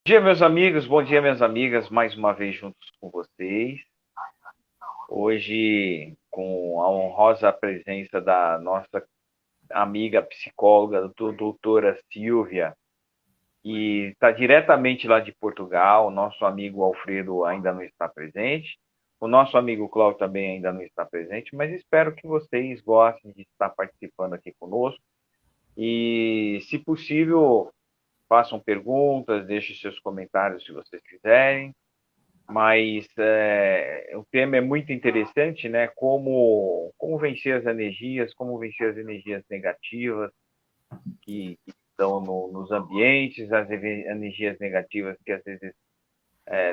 Dia, meus amigos, bom dia, minhas amigas, mais uma vez juntos com vocês. Hoje, com a honrosa presença da nossa amiga psicóloga, doutora Silvia, que está diretamente lá de Portugal. O nosso amigo Alfredo ainda não está presente, o nosso amigo Cláudio também ainda não está presente, mas espero que vocês gostem de estar participando aqui conosco e, se possível, façam perguntas, deixem seus comentários se vocês quiserem. Mas o tema é muito interessante, né? Como vencer como vencer as energias negativas que estão nos ambientes, as energias negativas que às vezes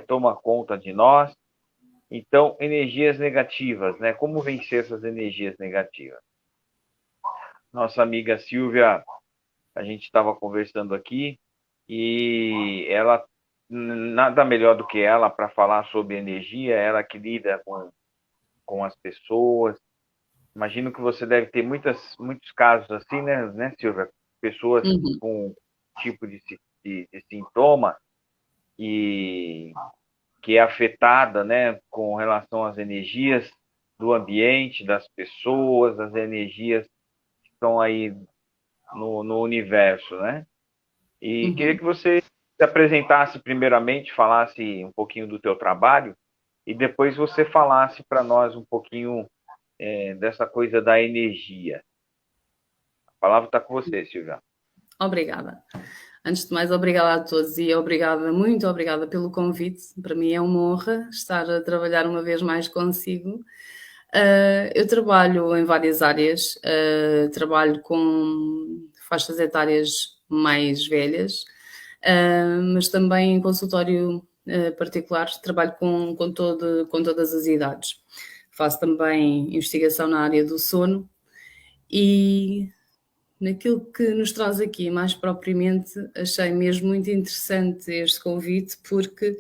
tomam conta de nós. Então, energias negativas, né? Como vencer essas energias negativas? Nossa amiga Silvia, a gente estava conversando aqui e ela, nada melhor do que ela para falar sobre energia, ela que lida com as pessoas. Imagino que você deve ter muitos casos assim, né, Silvia? Pessoas Uhum. com tipo de sintoma e que é afetada, né, com relação às energias do ambiente, das pessoas, as energias que estão aí no universo, né? E queria Uhum. que você se apresentasse primeiramente, falasse um pouquinho do teu trabalho e depois você falasse para nós um pouquinho dessa coisa da energia. A palavra está com você, Silvia. Obrigada. Antes de mais, obrigada a todos e muito obrigada pelo convite. Para mim é uma honra estar a trabalhar uma vez mais consigo. Eu trabalho em várias áreas, trabalho com faixas etárias mais velhas, mas também em consultório particular, trabalho com todas as idades. Faço também investigação na área do sono e naquilo que nos traz aqui, mais propriamente, achei mesmo muito interessante este convite, porque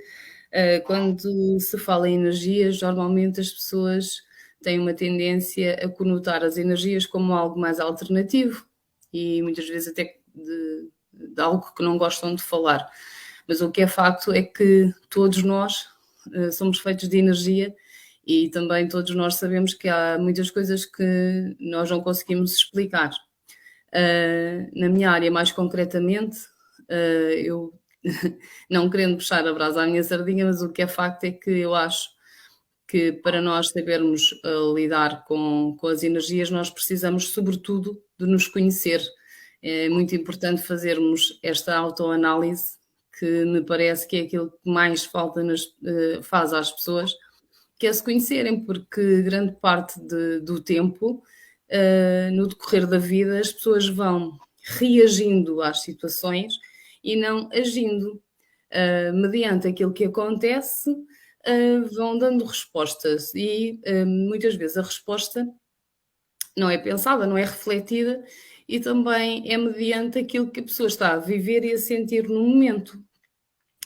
quando se fala em energias, normalmente as pessoas têm uma tendência a conotar as energias como algo mais alternativo e muitas vezes até de algo que não gostam de falar. Mas o que é facto é que todos nós somos feitos de energia e também todos nós sabemos que há muitas coisas que nós não conseguimos explicar. Na minha área, mais concretamente, eu não querendo puxar a brasa à minha sardinha, mas o que é facto é que eu acho que para nós sabermos lidar com as energias, nós precisamos, sobretudo, de nos conhecer. É muito importante fazermos esta autoanálise, que me parece que é aquilo que mais falta faz às pessoas, que é se conhecerem, porque grande parte do tempo, no decorrer da vida, as pessoas vão reagindo às situações e não agindo. Mediante aquilo que acontece, vão dando respostas e muitas vezes a resposta não é pensada, não é refletida e também é mediante aquilo que a pessoa está a viver e a sentir no momento.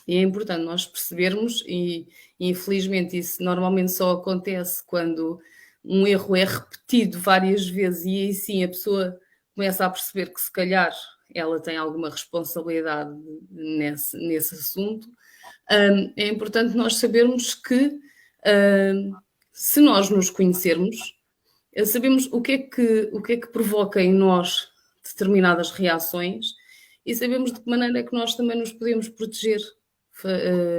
E é importante nós percebermos, e infelizmente isso normalmente só acontece quando um erro é repetido várias vezes e aí sim a pessoa começa a perceber que se calhar ela tem alguma responsabilidade nesse assunto. É importante nós sabermos que se nós nos conhecermos, sabemos o que é que provoca em nós determinadas reações e sabemos de que maneira é que nós também nos podemos proteger.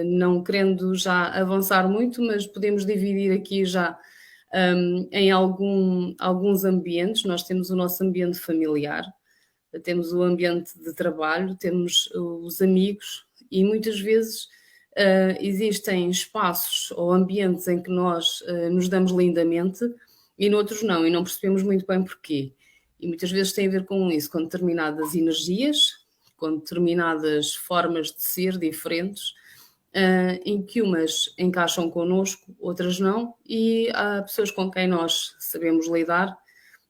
Não querendo já avançar muito, mas podemos dividir aqui já em alguns ambientes. Nós temos o nosso ambiente familiar, temos o ambiente de trabalho, temos os amigos e muitas vezes existem espaços ou ambientes em que nós nos damos lindamente e noutros não, e não percebemos muito bem porquê. E muitas vezes tem a ver com isso, com determinadas energias, com determinadas formas de ser diferentes, em que umas encaixam connosco, outras não, e há pessoas com quem nós sabemos lidar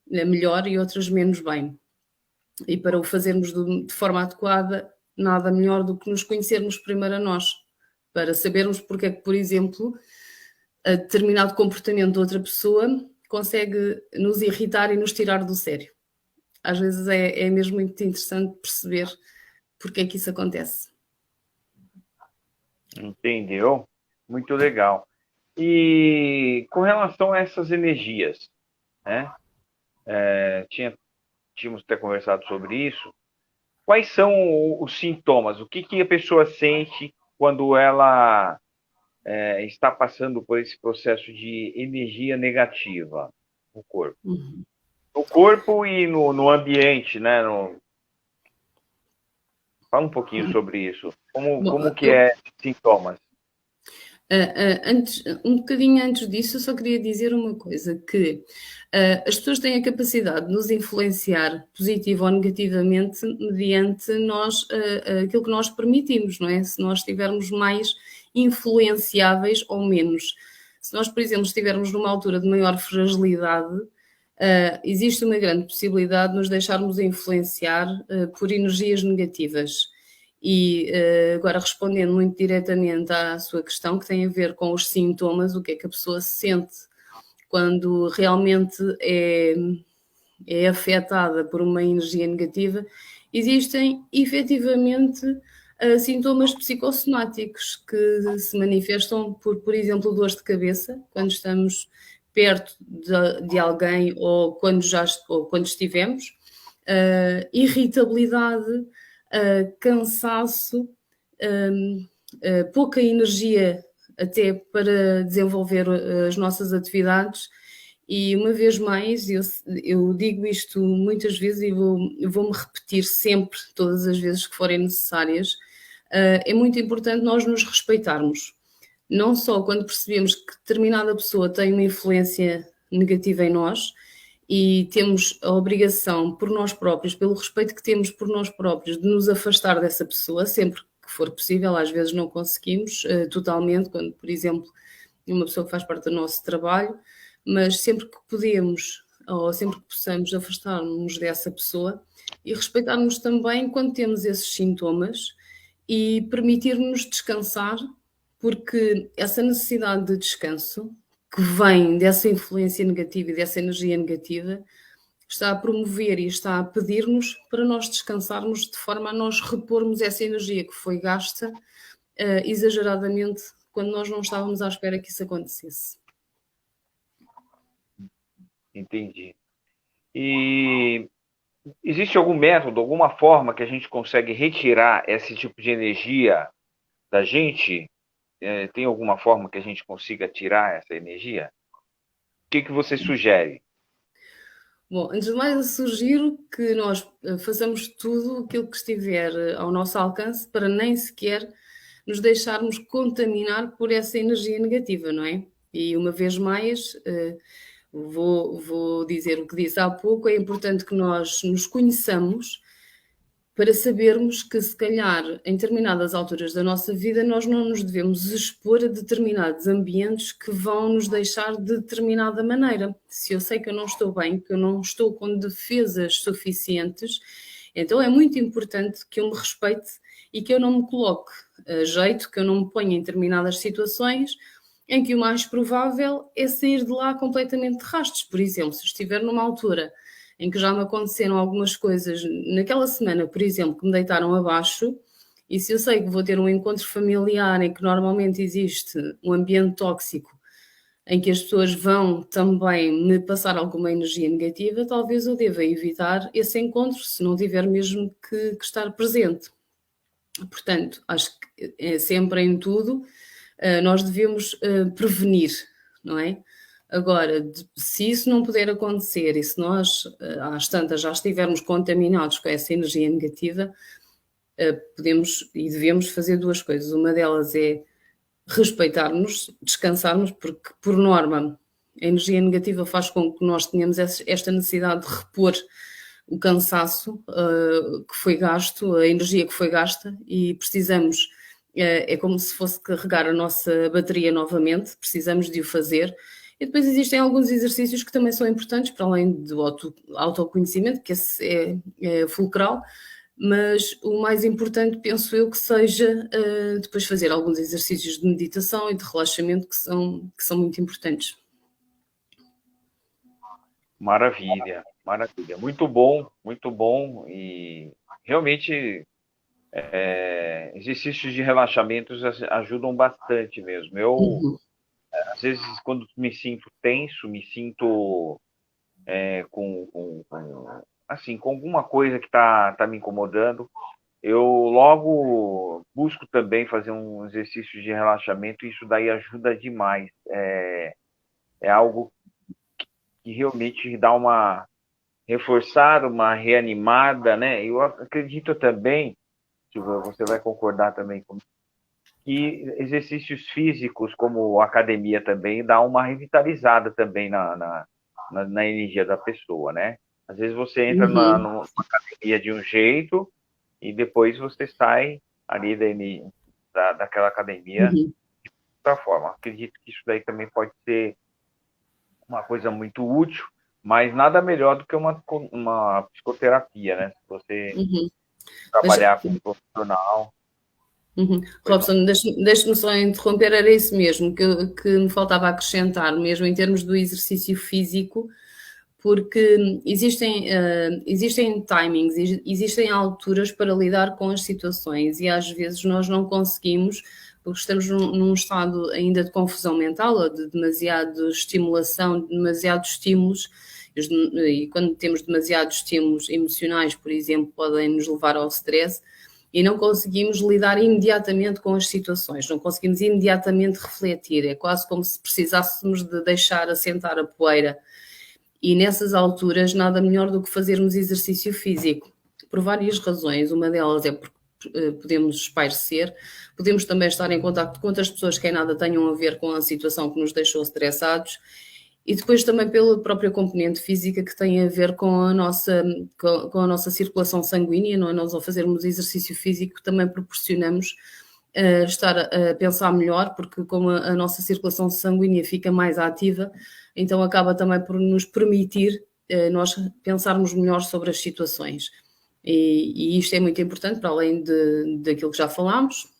melhor e outras menos bem. E para o fazermos de forma adequada, nada melhor do que nos conhecermos primeiro a nós, para sabermos porque é que, por exemplo, a determinado comportamento de outra pessoa consegue nos irritar e nos tirar do sério. Às vezes é mesmo muito interessante perceber porque é que isso acontece. Entendeu? Muito legal. E com relação a essas energias, né? Tínhamos até conversado sobre isso. Quais são os sintomas? O que a pessoa sente quando ela está passando por esse processo de energia negativa no corpo? Uhum. No corpo e no ambiente, né? Fala um pouquinho sobre isso. Bom, Como que eu é sintomas? Antes, um bocadinho antes disso, eu só queria dizer uma coisa, que as pessoas têm a capacidade de nos influenciar positivo ou negativamente mediante nós, aquilo que nós permitimos, não é? Se nós estivermos mais influenciáveis ou menos. Se nós, por exemplo, estivermos numa altura de maior fragilidade, existe uma grande possibilidade de nos deixarmos influenciar por energias negativas. E agora, respondendo muito diretamente à sua questão, que tem a ver com os sintomas, o que é que a pessoa sente quando realmente é afetada por uma energia negativa, existem efetivamente sintomas psicossomáticos que se manifestam por exemplo, dores de cabeça, quando estamos perto de alguém ou quando estivemos, irritabilidade, cansaço, pouca energia até para desenvolver as nossas atividades. E uma vez mais, eu digo isto muitas vezes e vou-me repetir sempre, todas as vezes que forem necessárias, é muito importante nós nos respeitarmos. Não só quando percebemos que determinada pessoa tem uma influência negativa em nós, e temos a obrigação por nós próprios, pelo respeito que temos por nós próprios, de nos afastar dessa pessoa sempre que for possível. Às vezes não conseguimos totalmente, quando, por exemplo, uma pessoa que faz parte do nosso trabalho, mas sempre que podemos ou sempre que possamos afastar-nos dessa pessoa e respeitar-nos também quando temos esses sintomas e permitir-nos descansar, porque essa necessidade de descanso que vem dessa influência negativa e dessa energia negativa está a promover e está a pedir-nos para nós descansarmos de forma a nós repormos essa energia que foi gasta exageradamente quando nós não estávamos à espera que isso acontecesse. Entendi. E existe algum método, alguma forma que a gente consegue retirar esse tipo de energia da gente? Tem alguma forma que a gente consiga tirar essa energia? O que você sugere? Bom, antes de mais, eu sugiro que nós façamos tudo aquilo que estiver ao nosso alcance para nem sequer nos deixarmos contaminar por essa energia negativa, não é? E uma vez mais, vou dizer o que disse há pouco, é importante que nós nos conheçamos para sabermos que, se calhar, em determinadas alturas da nossa vida, nós não nos devemos expor a determinados ambientes que vão nos deixar de determinada maneira. Se eu sei que eu não estou bem, que eu não estou com defesas suficientes, então é muito importante que eu me respeite e que eu não me coloque a jeito, que eu não me ponha em determinadas situações em que o mais provável é sair de lá completamente de rastros. Por exemplo, se eu estiver numa altura em que já me aconteceram algumas coisas naquela semana, por exemplo, que me deitaram abaixo, e se eu sei que vou ter um encontro familiar em que normalmente existe um ambiente tóxico, em que as pessoas vão também me passar alguma energia negativa, talvez eu deva evitar esse encontro, se não tiver mesmo que estar presente. Portanto, acho que é sempre em tudo, nós devemos prevenir, não é? Agora, se isso não puder acontecer e se nós, às tantas, já estivermos contaminados com essa energia negativa, podemos e devemos fazer duas coisas. Uma delas é respeitar-nos, descansarmos, porque, por norma, a energia negativa faz com que nós tenhamos esta necessidade de repor o cansaço que foi gasto, a energia que foi gasta, e precisamos, é como se fosse carregar a nossa bateria novamente, precisamos de o fazer. E depois existem alguns exercícios que também são importantes, para além do autoconhecimento, que esse é fulcral, mas o mais importante, penso eu, que seja depois fazer alguns exercícios de meditação e de relaxamento que são muito importantes. Maravilha, maravilha. Muito bom, muito bom. E realmente exercícios de relaxamento ajudam bastante mesmo. Eu, Uhum, às vezes, quando me sinto tenso, me sinto assim, com alguma coisa que tá me incomodando, eu logo busco também fazer um exercício de relaxamento e isso daí ajuda demais. É algo que realmente dá uma reforçada, uma reanimada, né? Eu acredito também, Silvia, você vai concordar também comigo, que exercícios físicos, como academia também, dá uma revitalizada também na energia da pessoa, né? Às vezes você entra uhum, numa academia de um jeito e depois você sai ali daquela academia uhum. de outra forma. Acredito que isso daí também pode ser uma coisa muito útil, mas nada melhor do que uma psicoterapia, né? Se você Uhum. Mas, trabalhar com um profissional, uhum. pois não. Robson, deixe-me só interromper, era isso mesmo que me faltava acrescentar, mesmo em termos do exercício físico, porque existem timings, existem alturas para lidar com as situações e às vezes nós não conseguimos, porque estamos num estado ainda de confusão mental ou de demasiada estimulação, de demasiados estímulos, e quando temos demasiados estímulos emocionais, por exemplo, podem nos levar ao stress e não conseguimos lidar imediatamente com as situações, não conseguimos imediatamente refletir, é quase como se precisássemos de deixar assentar a poeira e nessas alturas, nada melhor do que fazermos exercício físico, por várias razões. Uma delas é porque podemos espairecer, podemos também estar em contato com outras pessoas que em nada tenham a ver com a situação que nos deixou estressados, e depois também pela própria componente física que tem a ver com a nossa circulação sanguínea, não é? Nós ao fazermos exercício físico também proporcionamos estar a pensar melhor, porque como a nossa circulação sanguínea fica mais ativa, então acaba também por nos permitir nós pensarmos melhor sobre as situações. E isto é muito importante, para além daquilo que já falámos,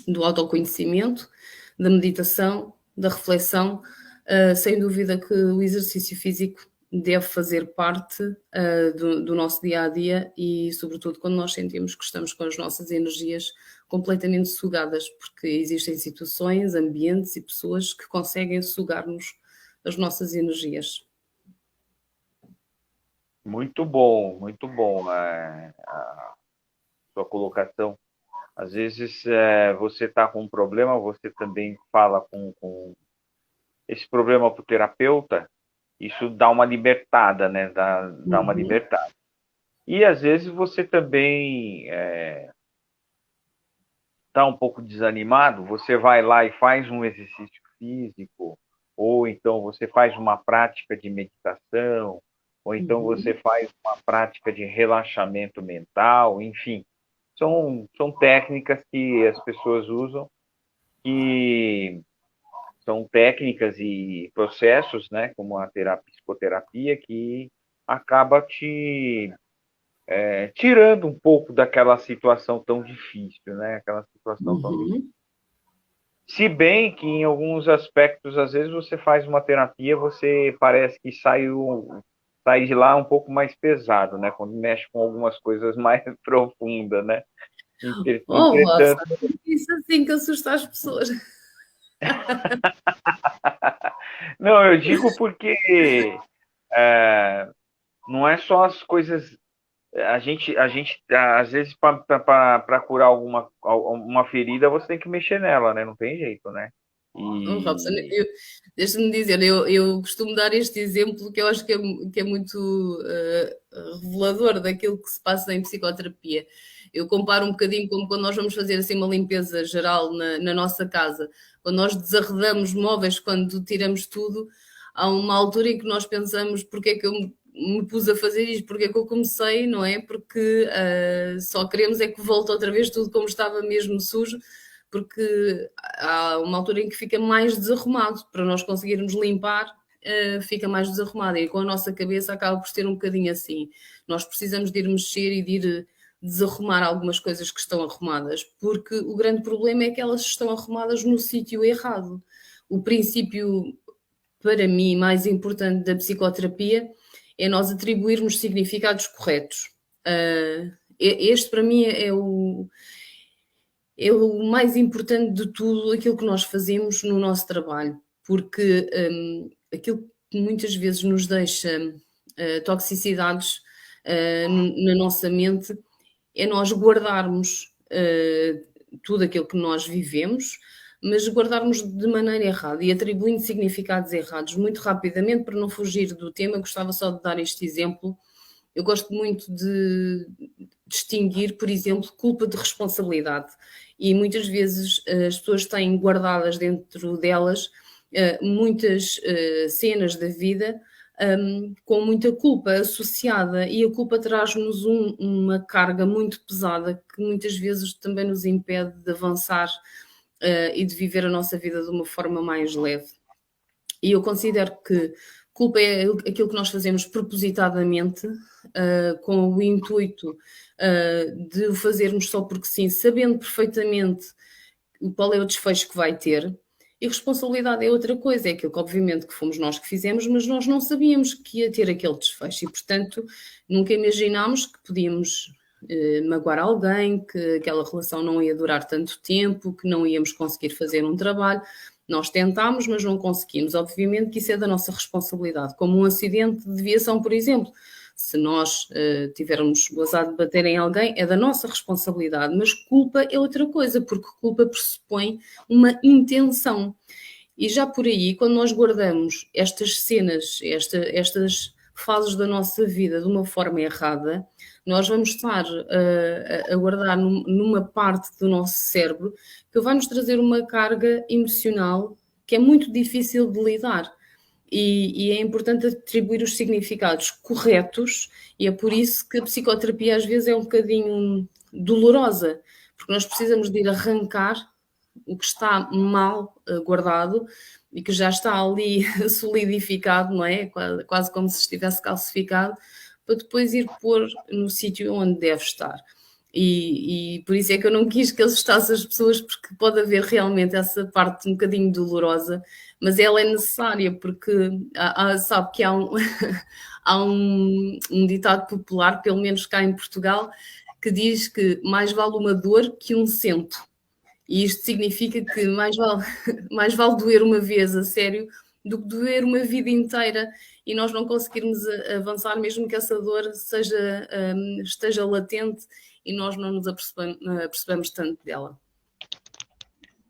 do autoconhecimento, da meditação, da reflexão, sem dúvida que o exercício físico deve fazer parte do nosso dia a dia e, sobretudo, quando nós sentimos que estamos com as nossas energias completamente sugadas, porque existem situações, ambientes e pessoas que conseguem sugar-nos as nossas energias. Muito bom a sua colocação. Às vezes você está com um problema, você também fala com esse problema para o terapeuta, isso dá uma libertada, né? Dá uma Uhum, libertada. E às vezes você também está um pouco desanimado, você vai lá e faz um exercício físico, ou então você faz uma prática de meditação, ou então você uhum, faz uma prática de relaxamento mental, enfim. São técnicas que as pessoas usam e são técnicas e processos, né, como a psicoterapia, que acaba te tirando um pouco daquela situação tão difícil, né, aquela situação tão difícil. uhum. Se bem que em alguns aspectos, às vezes você faz uma terapia, você parece que sai de lá um pouco mais pesado, né, quando mexe com algumas coisas mais profundas, né. Oh, Roça, Entretanto, isso assim que assusta as pessoas. não, eu digo porque é, não é só as coisas. A gente às vezes, para curar uma ferida, você tem que mexer nela, né? Não tem jeito, né? Oh, Robson, E deixa-me dizer, eu costumo dar este exemplo que eu acho que é muito revelador daquilo que se passa em psicoterapia. Eu comparo um bocadinho como quando nós vamos fazer assim uma limpeza geral na nossa casa. Quando nós desarredamos móveis, quando tiramos tudo, há uma altura em que nós pensamos porque é que eu me pus a fazer isto, porque é que eu comecei, não é? Porque só queremos é que volte outra vez tudo como estava mesmo sujo, porque há uma altura em que fica mais desarrumado, para nós conseguirmos limpar, fica mais desarrumado, e com a nossa cabeça acaba por ser um bocadinho assim. Nós precisamos de ir mexer e de ir desarrumar algumas coisas que estão arrumadas, porque o grande problema é que elas estão arrumadas no sítio errado. O princípio, para mim, mais importante da psicoterapia é nós atribuirmos significados corretos. este para mim é o mais importante de tudo aquilo que nós fazemos no nosso trabalho, porque aquilo que muitas vezes nos deixa toxicidades na nossa mente é nós guardarmos tudo aquilo que nós vivemos, mas guardarmos de maneira errada e atribuindo significados errados. Muito rapidamente, para não fugir do tema, gostava só de dar este exemplo. Eu gosto muito de distinguir, por exemplo, culpa de responsabilidade. E muitas vezes as pessoas têm guardadas dentro delas muitas cenas da vida com muita culpa associada, e a culpa traz-nos uma carga muito pesada que muitas vezes também nos impede de avançar e de viver a nossa vida de uma forma mais leve. E eu considero que culpa é aquilo que nós fazemos propositadamente, com o intuito de o fazermos só porque sim, sabendo perfeitamente qual é o desfecho que vai ter. E responsabilidade é outra coisa, é aquilo que obviamente que fomos nós que fizemos, mas nós não sabíamos que ia ter aquele desfecho e, portanto, nunca imaginámos que podíamos magoar alguém, que aquela relação não ia durar tanto tempo, que não íamos conseguir fazer um trabalho. Nós tentámos, mas não conseguimos. Obviamente que isso é da nossa responsabilidade, como um acidente de viação, por exemplo. Se nós tivermos gozado de bater em alguém, é da nossa responsabilidade, mas culpa é outra coisa, porque culpa pressupõe uma intenção. E já por aí, quando nós guardamos estas cenas, estas fases da nossa vida de uma forma errada, nós vamos estar a guardar numa parte do nosso cérebro que vai nos trazer uma carga emocional que é muito difícil de lidar. E é importante atribuir os significados corretos, e é por isso que a psicoterapia às vezes é um bocadinho dolorosa, porque nós precisamos de ir arrancar o que está mal guardado e que já está ali solidificado, não é? Quase como se estivesse calcificado, para depois ir pôr no sítio onde deve estar. E por isso é que eu não quis que assustasse as pessoas, porque pode haver realmente essa parte um bocadinho dolorosa, mas ela é necessária, porque sabe que há há um ditado popular, pelo menos cá em Portugal, que diz que mais vale uma dor que um cento. E isto significa que mais vale doer uma vez a sério do que doer uma vida inteira e nós não conseguirmos avançar, mesmo que essa dor esteja latente e nós não nos apercebemos tanto dela.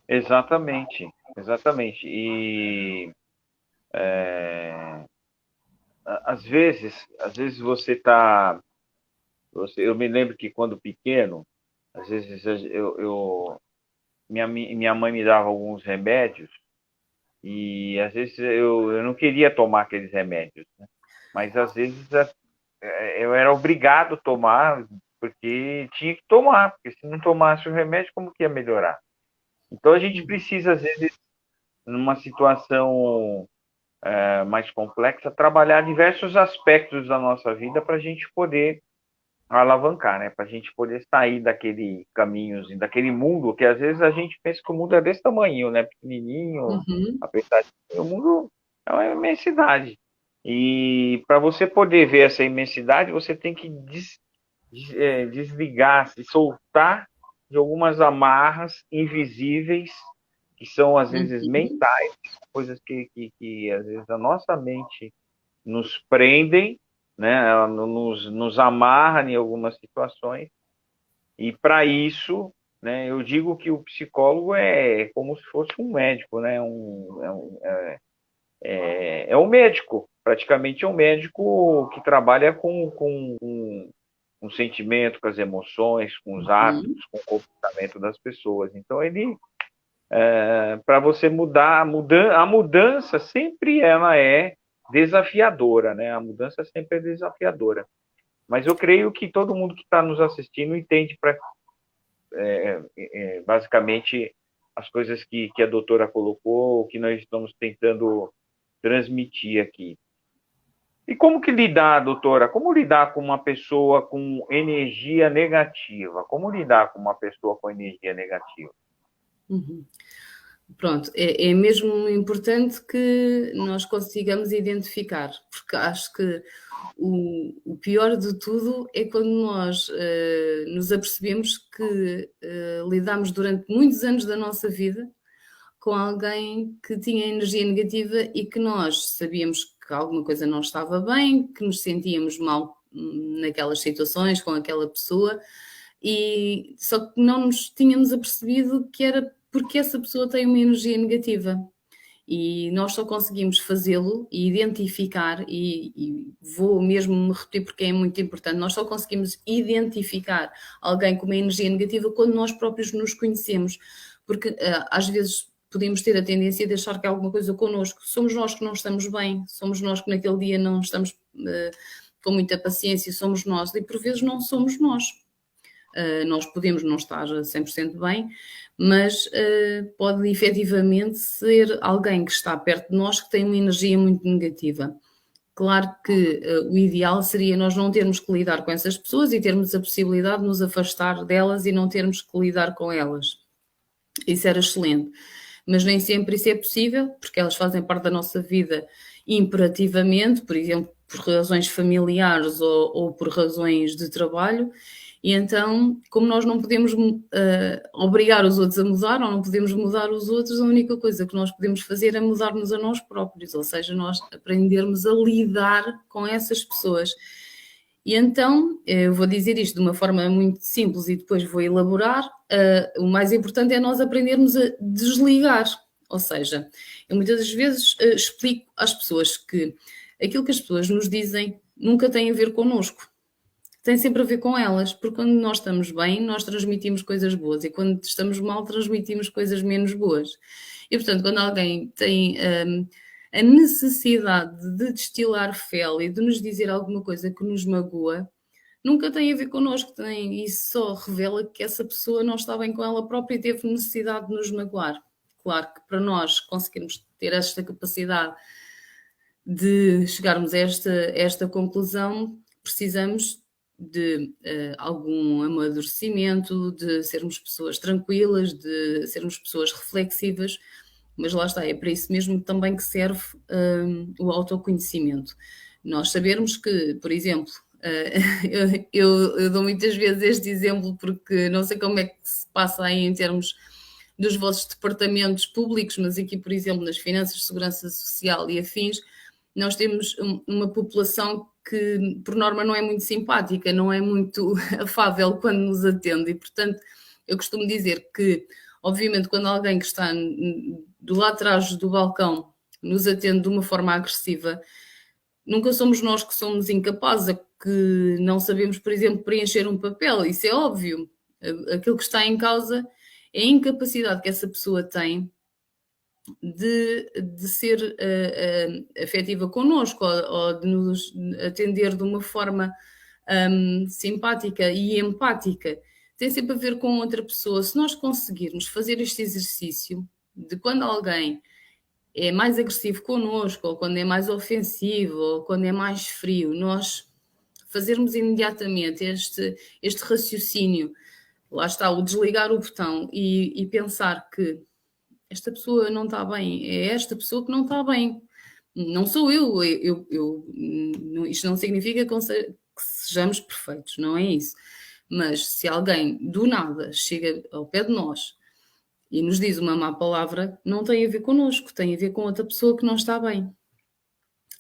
Exatamente, exatamente. E às vezes você está... eu me lembro que quando pequeno, às vezes minha mãe me dava alguns remédios e às vezes eu não queria tomar aqueles remédios, né? Mas às vezes eu era obrigado a tomar, porque tinha que tomar, porque se não tomasse o remédio, como que ia melhorar? Então a gente precisa, às vezes, numa situação mais complexa, trabalhar diversos aspectos da nossa vida para a gente poder alavancar, né? Para a gente poder sair daquele caminho, daquele mundo que às vezes a gente pensa que o mundo é desse tamanho, né? Pequenininho, apesar de que o mundo é uma imensidade. E para você poder ver essa imensidade, você tem que desligar, se soltar de algumas amarras invisíveis, que são às vezes mentais, coisas que às vezes a nossa mente nos prendem, né? Ela nos amarra em algumas situações. E para isso, né, eu digo que o psicólogo é como se fosse um médico, né? É um médico, praticamente é um médico que trabalha com o sentimento, com as emoções, com os hábitos, com o comportamento das pessoas. Então, ele, para você mudar, a mudança sempre ela é desafiadora, né? A mudança sempre é desafiadora. Mas eu creio que todo mundo que está nos assistindo entende basicamente as coisas que a doutora colocou, que nós estamos tentando transmitir aqui. E como que lidar, doutora? Como lidar com uma pessoa com energia negativa? Como lidar com uma pessoa com energia negativa? Pronto, é mesmo importante que nós consigamos identificar, porque acho que o pior de tudo é quando nós nos apercebemos que lidamos durante muitos anos da nossa vida com alguém que tinha energia negativa e que nós sabíamos que alguma coisa não estava bem, que nos sentíamos mal naquelas situações com aquela pessoa, e só que não nos tínhamos apercebido que era porque essa pessoa tem uma energia negativa. E nós só conseguimos fazê-lo e identificar, e vou mesmo me repetir porque é muito importante, nós só conseguimos identificar alguém com uma energia negativa quando nós próprios nos conhecemos, porque às vezes podemos ter a tendência de achar que há alguma coisa connosco, somos nós que não estamos bem, somos nós que naquele dia não estamos com muita paciência, somos nós, e por vezes não somos nós. Nós podemos não estar 100% bem, mas pode efetivamente ser alguém que está perto de nós que tem uma energia muito negativa. Claro que o ideal seria nós não termos que lidar com essas pessoas e termos a possibilidade de nos afastar delas e não termos que lidar com elas. Isso era excelente. Mas nem sempre isso é possível, porque elas fazem parte da nossa vida imperativamente, por exemplo, por razões familiares ou por razões de trabalho. E então, como nós não podemos obrigar os outros a mudar, ou não podemos mudar os outros, a única coisa que nós podemos fazer é mudar-nos a nós próprios, ou seja, nós aprendermos a lidar com essas pessoas. E então, eu vou dizer isto de uma forma muito simples e depois vou elaborar. O mais importante é nós aprendermos a desligar, ou seja, eu muitas das vezes explico às pessoas que aquilo que as pessoas nos dizem nunca tem a ver connosco. Tem sempre a ver com elas, porque quando nós estamos bem, nós transmitimos coisas boas, e quando estamos mal, transmitimos coisas menos boas. E, portanto, quando alguém tem a necessidade de destilar fel e de nos dizer alguma coisa que nos magoa, nunca tem a ver connosco, isso só revela que essa pessoa não está bem com ela própria e teve necessidade de nos magoar. Claro que para nós conseguirmos ter esta capacidade de chegarmos a esta conclusão, precisamos de algum amadurecimento, de sermos pessoas tranquilas, de sermos pessoas reflexivas, mas lá está, é para isso mesmo também que serve o autoconhecimento. Nós sabermos que, por exemplo, eu dou muitas vezes este exemplo porque não sei como é que se passa aí em termos dos vossos departamentos públicos, mas aqui, por exemplo, nas finanças, segurança social e afins, nós temos uma população que, por norma, não é muito simpática, não é muito afável quando nos atende, e, portanto, eu costumo dizer que, obviamente, quando alguém que está do lado de trás do balcão nos atende de uma forma agressiva, nunca somos nós que somos incapazes, que não sabemos, por exemplo, preencher um papel, isso é óbvio. Aquilo que está em causa é a incapacidade que essa pessoa tem de ser afetiva connosco, ou de nos atender de uma forma simpática e empática. Tem sempre a ver com outra pessoa. Se nós conseguirmos fazer este exercício de quando alguém é mais agressivo connosco, ou quando é mais ofensivo, ou quando é mais frio, nós fazermos imediatamente este raciocínio, lá está, o desligar o botão e pensar que esta pessoa não está bem, é esta pessoa que não está bem. Não sou isto não significa que sejamos perfeitos, não é isso. Mas se alguém do nada chega ao pé de nós e nos diz uma má palavra, não tem a ver connosco, tem a ver com outra pessoa que não está bem.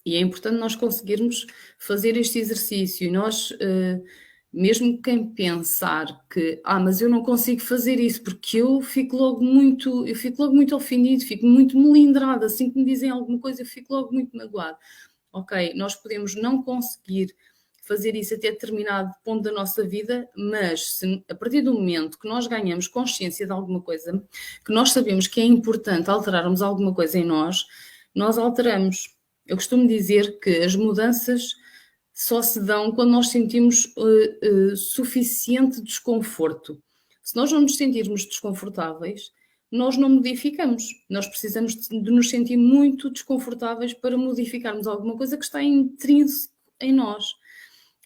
E é importante nós conseguirmos fazer este exercício. E nós, mesmo quem pensar que, mas eu não consigo fazer isso, porque eu fico logo muito ofendido, fico muito melindrada, assim que me dizem alguma coisa, eu fico logo muito magoado. Ok, nós podemos não conseguir fazer isso até determinado ponto da nossa vida, mas se, a partir do momento que nós ganhamos consciência de alguma coisa, que nós sabemos que é importante alterarmos alguma coisa em nós alteramos. Eu costumo dizer que as mudanças só se dão quando nós sentimos suficiente desconforto. Se nós não nos sentirmos desconfortáveis, nós não modificamos. Nós precisamos de nos sentir muito desconfortáveis para modificarmos alguma coisa que está intrínseco em nós.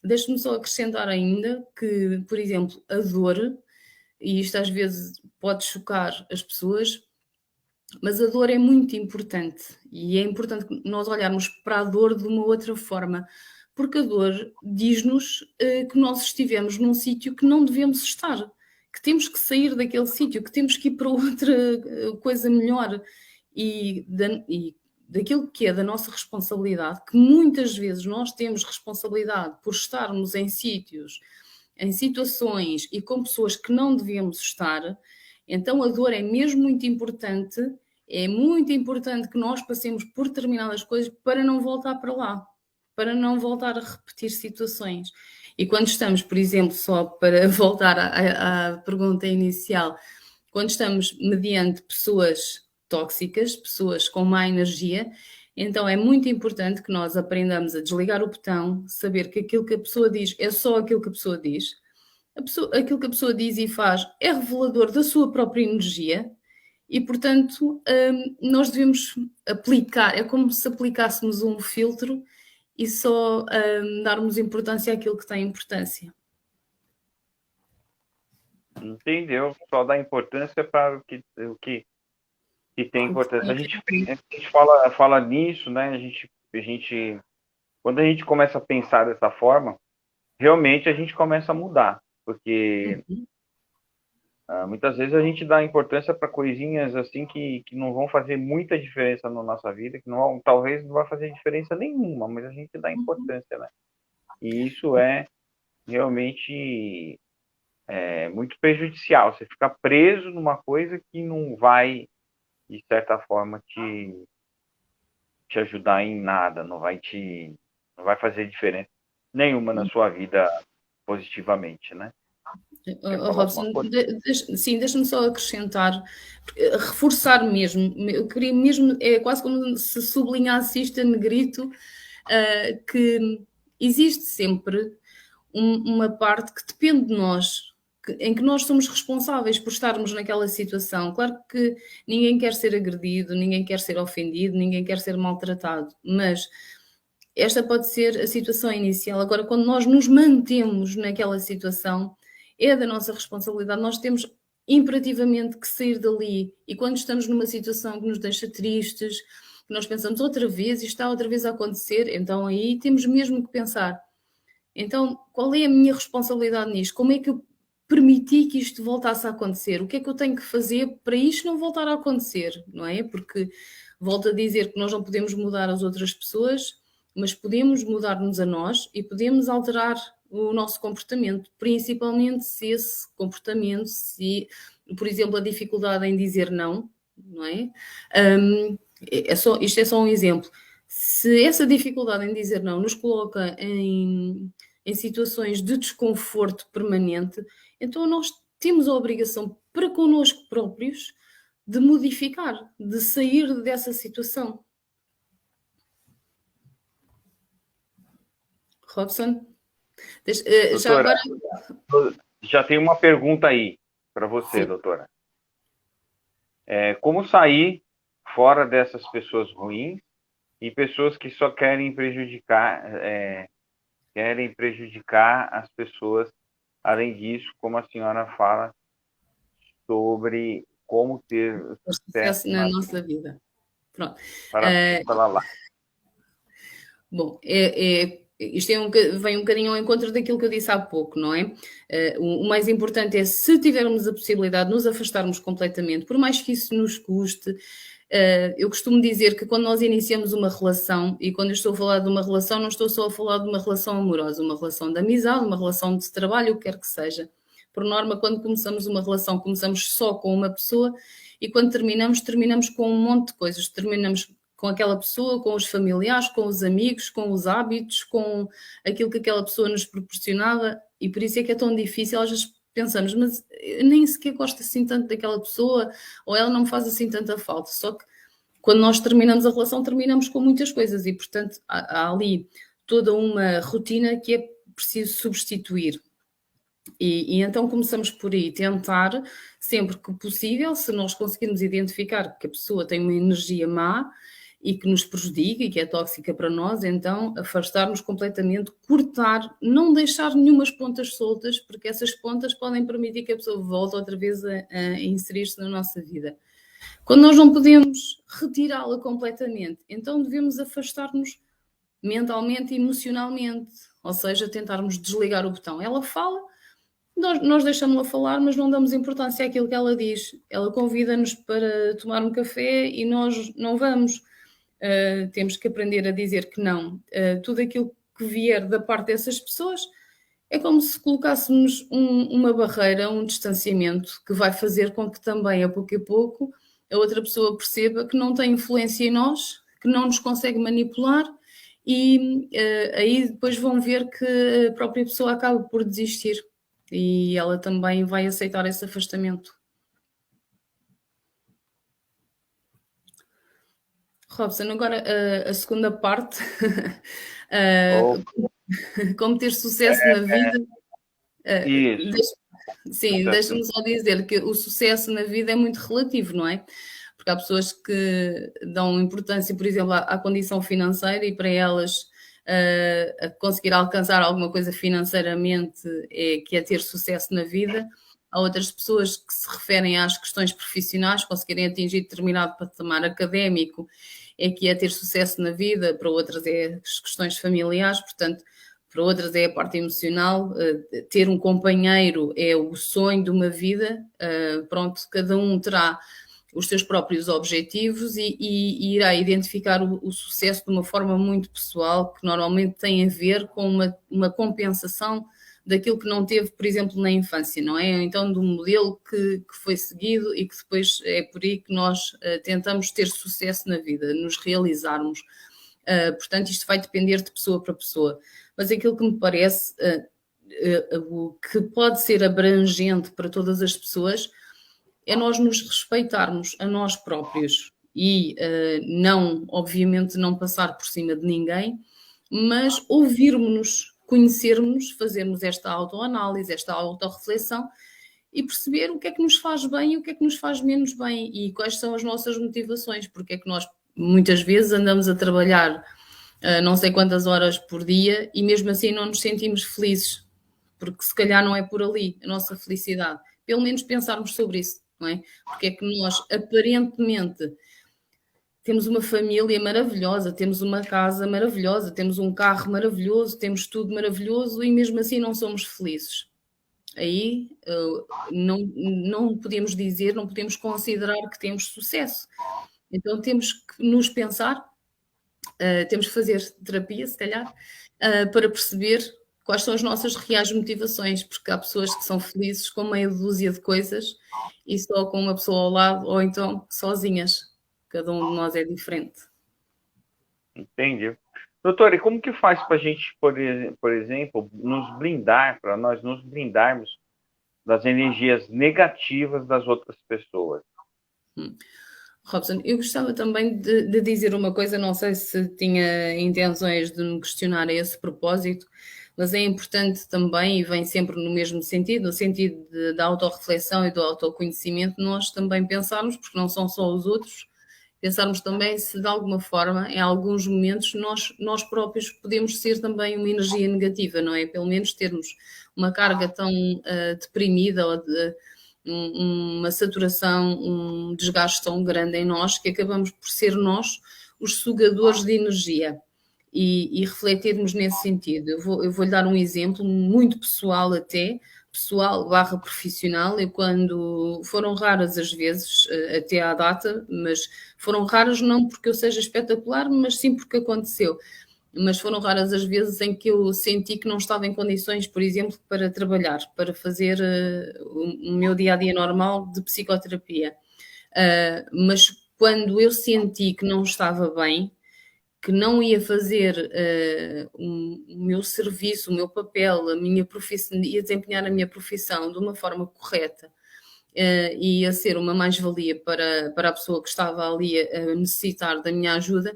Deixe-me só acrescentar ainda que, por exemplo, a dor, e isto às vezes pode chocar as pessoas, Mas a dor é muito importante e é importante que nós olharmos para a dor de uma outra forma, porque a dor diz-nos que nós estivemos num sítio que não devemos estar, que temos que sair daquele sítio, que temos que ir para outra coisa melhor e daquilo que é da nossa responsabilidade, que muitas vezes nós temos responsabilidade por estarmos em sítios, em situações e com pessoas que não devemos estar. Então a dor é mesmo muito importante, é muito importante que nós passemos por determinadas coisas para não voltar para lá, para não voltar a repetir situações. E quando estamos, por exemplo, só para voltar à pergunta inicial, quando estamos mediante pessoas tóxicas, pessoas com má energia, então é muito importante que nós aprendamos a desligar o botão, saber que aquilo que a pessoa diz é só aquilo que a pessoa diz, aquilo que a pessoa diz e faz é revelador da sua própria energia e, portanto, nós devemos aplicar, é como se aplicássemos um filtro e só darmos importância àquilo que tem importância. Entendeu? Só dá importância para o que tem importância. A gente fala nisso, né? Quando a gente começa a pensar dessa forma, realmente a gente começa a mudar, porque muitas vezes a gente dá importância para coisinhas assim que não vão fazer muita diferença na nossa vida, que talvez não vai fazer diferença nenhuma, mas a gente dá importância, né? E isso é realmente muito prejudicial. Você ficar preso numa coisa que não vai, de certa forma, te ajudar em nada, não vai fazer diferença nenhuma na sua vida positivamente, né? Robson, sim, deixa-me só acrescentar, reforçar mesmo, eu queria mesmo, é quase como se sublinhasse isto a negrito, que existe sempre uma parte que depende de nós, em que nós somos responsáveis por estarmos naquela situação. Claro que ninguém quer ser agredido, ninguém quer ser ofendido, ninguém quer ser maltratado, mas esta pode ser a situação inicial. Agora, quando nós nos mantemos naquela situação, é da nossa responsabilidade. Nós temos imperativamente que sair dali. E quando estamos numa situação que nos deixa tristes, que nós pensamos outra vez, isto está outra vez a acontecer, então aí temos mesmo que pensar. Então, qual é a minha responsabilidade nisto? Como é que eu permiti que isto voltasse a acontecer? O que é que eu tenho que fazer para isto não voltar a acontecer? Não é? Porque volto a dizer que nós não podemos mudar as outras pessoas, mas podemos mudar-nos a nós e podemos alterar o nosso comportamento, principalmente se esse comportamento, se, por exemplo, a dificuldade em dizer não, não é? Isto é só um exemplo. Se essa dificuldade em dizer não nos coloca em situações de desconforto permanente, então nós temos a obrigação para connosco próprios de modificar, de sair dessa situação. Robson? Doutora, já tem uma pergunta aí para você, sim, doutora. Como sair fora dessas pessoas ruins e pessoas que só querem prejudicar as pessoas? Além disso, como a senhora fala sobre como ter sucesso na nossa vida. Pronto. Para lá. Bom, isto vem um bocadinho ao encontro daquilo que eu disse há pouco, não é? O mais importante é, se tivermos a possibilidade de nos afastarmos completamente, por mais que isso nos custe. Eu costumo dizer que quando nós iniciamos uma relação, e quando eu estou a falar de uma relação, não estou só a falar de uma relação amorosa, uma relação de amizade, uma relação de trabalho, o que quer que seja. Por norma, quando começamos uma relação, começamos só com uma pessoa e quando terminamos com um monte de coisas. Terminamos com aquela pessoa, com os familiares, com os amigos, com os hábitos, com aquilo que aquela pessoa nos proporcionava, e por isso é que é tão difícil. Às vezes pensamos, mas eu nem sequer gosto assim tanto daquela pessoa, ou ela não me faz assim tanta falta. Só que quando nós terminamos a relação, terminamos com muitas coisas e, portanto, há ali toda uma rotina que é preciso substituir. E então começamos por aí, tentar, sempre que possível, se nós conseguirmos identificar que a pessoa tem uma energia má e que nos prejudica e que é tóxica para nós, então afastar-nos completamente, cortar, não deixar nenhumas pontas soltas, porque essas pontas podem permitir que a pessoa volte outra vez a inserir-se na nossa vida. Quando nós não podemos retirá-la completamente, então devemos afastar-nos mentalmente e emocionalmente, ou seja, tentarmos desligar o botão. Ela fala, nós deixamos-la falar, mas não damos importância àquilo que ela diz. Ela convida-nos para tomar um café e nós não vamos. Temos que aprender a dizer que não. Tudo aquilo que vier da parte dessas pessoas é como se colocássemos uma barreira, um distanciamento, que vai fazer com que também, a pouco, a outra pessoa perceba que não tem influência em nós, que não nos consegue manipular e aí depois vão ver que a própria pessoa acaba por desistir e ela também vai aceitar esse afastamento. Robson, agora a segunda parte, como ter sucesso na vida. Isso. Deixa-me só dizer que o sucesso na vida é muito relativo, não é? Porque há pessoas que dão importância, por exemplo, à condição financeira e para elas a conseguir alcançar alguma coisa financeiramente que é ter sucesso na vida. Há outras pessoas que se referem às questões profissionais, conseguirem atingir determinado patamar académico, que é ter sucesso na vida, para outras é as questões familiares, portanto, para outras é a parte emocional, ter um companheiro é o sonho de uma vida, pronto, cada um terá os seus próprios objetivos e irá identificar o sucesso de uma forma muito pessoal, que normalmente tem a ver com uma compensação daquilo que não teve, por exemplo, na infância, não é? Então, do modelo que foi seguido e que depois é por aí que nós tentamos ter sucesso na vida, nos realizarmos. Portanto, isto vai depender de pessoa para pessoa. Mas aquilo que me parece, o que pode ser abrangente para todas as pessoas, é nós nos respeitarmos a nós próprios e não, obviamente, não passar por cima de ninguém, mas ouvirmos-nos, conhecermos, fazermos esta autoanálise, esta autorreflexão e perceber o que é que nos faz bem e o que é que nos faz menos bem e quais são as nossas motivações, porque é que nós muitas vezes andamos a trabalhar não sei quantas horas por dia e mesmo assim não nos sentimos felizes, porque se calhar não é por ali a nossa felicidade. Pelo menos pensarmos sobre isso, não é? Porque é que nós aparentemente temos uma família maravilhosa, temos uma casa maravilhosa, temos um carro maravilhoso, temos tudo maravilhoso e mesmo assim não somos felizes. Aí não podemos dizer, não podemos considerar que temos sucesso. Então temos que nos pensar, temos que fazer terapia, se calhar, para perceber quais são as nossas reais motivações, porque há pessoas que são felizes com meia dúzia de coisas e só com uma pessoa ao lado, ou então sozinhas. Cada um de nós é diferente. Entendi. Doutor, e como que faz para a gente, por exemplo, nos blindar, para nós nos blindarmos das energias negativas das outras pessoas? Robson, eu gostava também de dizer uma coisa, não sei se tinha intenções de me questionar a esse propósito, mas é importante também, e vem sempre no mesmo sentido, no sentido da autorreflexão e do autoconhecimento, nós também pensarmos, porque não são só os outros, pensarmos também se de alguma forma, em alguns momentos, nós próprios podemos ser também uma energia negativa, não é? Pelo menos termos uma carga tão deprimida ou uma saturação, um desgaste tão grande em nós que acabamos por ser nós os sugadores de energia e refletirmos nesse sentido. Eu vou-lhe dar um exemplo muito pessoal até, pessoal barra profissional. Eu quando foram raras as vezes, até à data, mas foram raras não porque eu seja espetacular, mas sim porque aconteceu. Mas foram raras as vezes em que eu senti que não estava em condições, por exemplo, para trabalhar, para fazer o meu dia-a-dia normal de psicoterapia. Mas quando eu senti que não estava bem, que não ia fazer o meu serviço, o meu papel, a minha profissão, ia desempenhar a minha profissão de uma forma correta, e ia ser uma mais-valia para a pessoa que estava ali a necessitar da minha ajuda,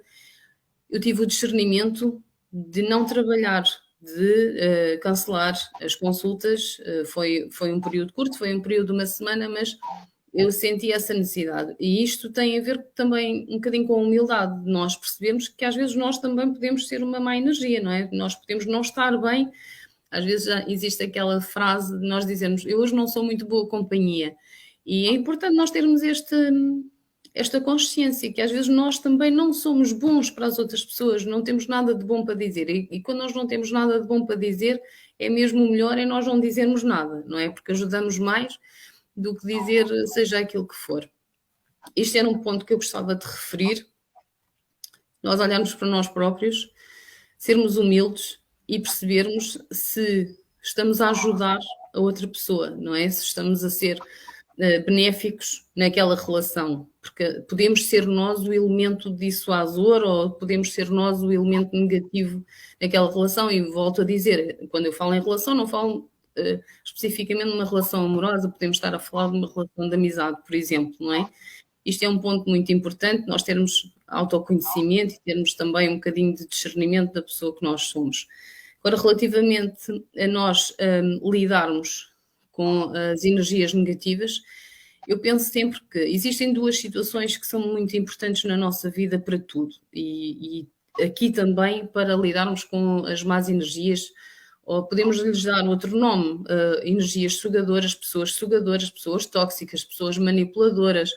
eu tive o discernimento de não trabalhar, de cancelar as consultas. Foi um período curto, foi um período de uma semana, mas eu senti essa necessidade. E isto tem a ver também um bocadinho com a humildade. Nós percebemos que às vezes nós também podemos ser uma má energia, não é? Nós podemos não estar bem. Às vezes já existe aquela frase de nós dizermos, eu hoje não sou muito boa companhia. E é importante nós termos esta consciência que às vezes nós também não somos bons para as outras pessoas, não temos nada de bom para dizer. E quando nós não temos nada de bom para dizer, é mesmo o melhor é nós não dizermos nada, não é? Porque ajudamos mais do que dizer seja aquilo que for. Isto era um ponto que eu gostava de referir. Nós olharmos para nós próprios, sermos humildes e percebermos se estamos a ajudar a outra pessoa, não é? Se estamos a ser benéficos naquela relação, porque podemos ser nós o elemento dissuasor ou podemos ser nós o elemento negativo naquela relação. E volto a dizer, quando eu falo em relação, não falo especificamente numa relação amorosa, podemos estar a falar de uma relação de amizade, por exemplo, não é? Isto é um ponto muito importante, nós termos autoconhecimento e termos também um bocadinho de discernimento da pessoa que nós somos. Agora, relativamente a nós lidarmos com as energias negativas, eu penso sempre que existem duas situações que são muito importantes na nossa vida para tudo. E aqui também para lidarmos com as más energias, ou podemos lhes dar outro nome, energias sugadoras, pessoas tóxicas, pessoas manipuladoras,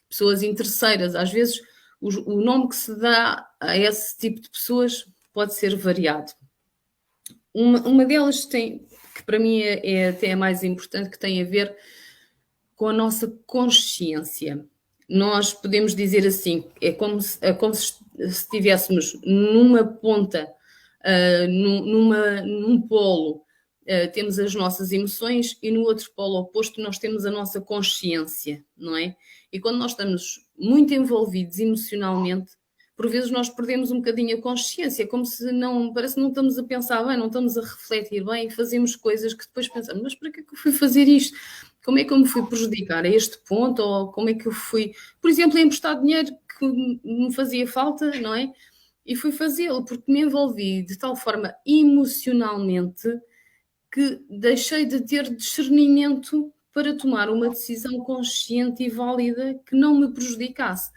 pessoas interesseiras. Às vezes o nome que se dá a esse tipo de pessoas pode ser variado. Uma delas que para mim é até a mais importante, que tem a ver com a nossa consciência. Nós podemos dizer assim, é como se estivéssemos numa ponta, num polo, temos as nossas emoções e no outro polo oposto nós temos a nossa consciência, não é? E quando nós estamos muito envolvidos emocionalmente, por vezes nós perdemos um bocadinho a consciência, como se não, parece que não estamos a pensar bem, não estamos a refletir bem e fazemos coisas que depois pensamos, mas para que é que eu fui fazer isto? Como é que eu me fui prejudicar a este ponto? Ou como é que eu fui, por exemplo, emprestar dinheiro que me fazia falta, não é? E fui fazê-lo porque me envolvi de tal forma emocionalmente que deixei de ter discernimento para tomar uma decisão consciente e válida que não me prejudicasse.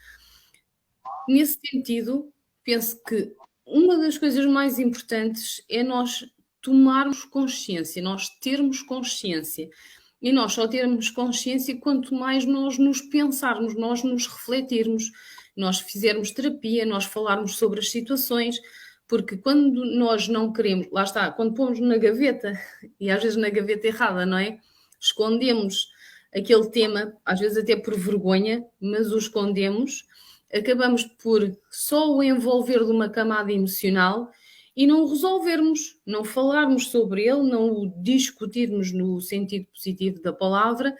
Nesse sentido, penso que uma das coisas mais importantes é nós tomarmos consciência, nós termos consciência. E nós só termos consciência quanto mais nós nos pensarmos, nós nos refletirmos, nós fizermos terapia, nós falarmos sobre as situações, porque quando nós não queremos, lá está, quando pomos na gaveta, e às vezes na gaveta errada, não é? Escondemos aquele tema, às vezes até por vergonha, mas o escondemos, acabamos por só o envolver de uma camada emocional e não o resolvermos, não falarmos sobre ele, não o discutirmos no sentido positivo da palavra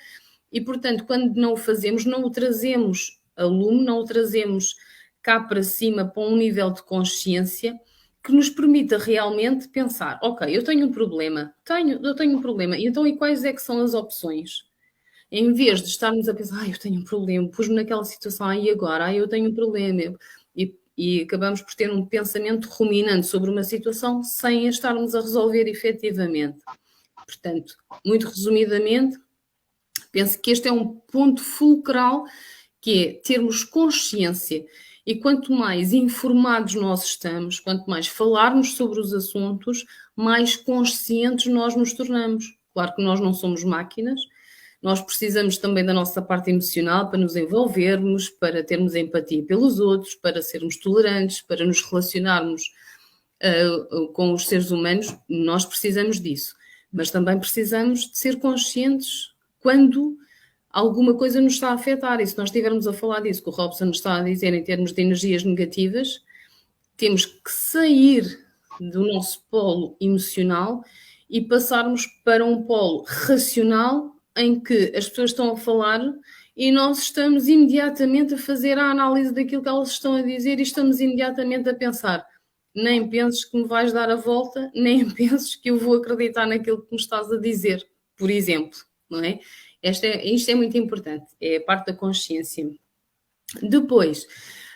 e, portanto, quando não o fazemos, não o trazemos a lume, não o trazemos cá para cima para um nível de consciência que nos permita realmente pensar, ok, eu tenho um problema, eu tenho um problema, então e quais é que são as opções? Em vez de estarmos a pensar, eu tenho um problema, pus-me naquela situação, e agora? Eu tenho um problema. E acabamos por ter um pensamento ruminante sobre uma situação sem a estarmos a resolver efetivamente. Portanto, muito resumidamente, penso que este é um ponto fulcral, que é termos consciência. E quanto mais informados nós estamos, quanto mais falarmos sobre os assuntos, mais conscientes nós nos tornamos. Claro que nós não somos máquinas, nós precisamos também da nossa parte emocional para nos envolvermos, para termos empatia pelos outros, para sermos tolerantes, para nos relacionarmos com os seres humanos. Nós precisamos disso. Mas também precisamos de ser conscientes quando alguma coisa nos está a afetar. E se nós estivermos a falar disso, que o Robson nos está a dizer em termos de energias negativas, temos que sair do nosso polo emocional e passarmos para um polo racional, em que as pessoas estão a falar e nós estamos imediatamente a fazer a análise daquilo que elas estão a dizer e estamos imediatamente a pensar, nem penses que me vais dar a volta, nem penses que eu vou acreditar naquilo que me estás a dizer, por exemplo, não é? Isto é muito importante, é a parte da consciência. Depois,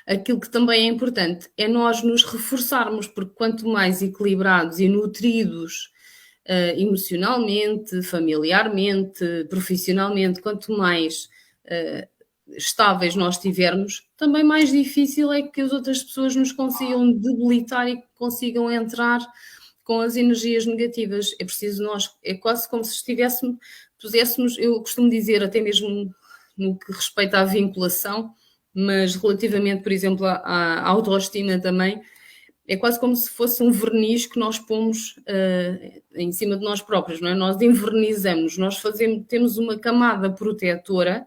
aquilo que também é importante é nós nos reforçarmos, porque quanto mais equilibrados e nutridos emocionalmente, familiarmente, profissionalmente, quanto mais estáveis nós estivermos, também mais difícil é que as outras pessoas nos consigam debilitar e consigam entrar com as energias negativas. É preciso nós, é quase como se puséssemos, eu costumo dizer, até mesmo no que respeita à vinculação, mas relativamente, por exemplo, à autoestima também, é quase como se fosse um verniz que nós pomos em cima de nós próprios, não é? Nós envernizamos, nós temos uma camada protetora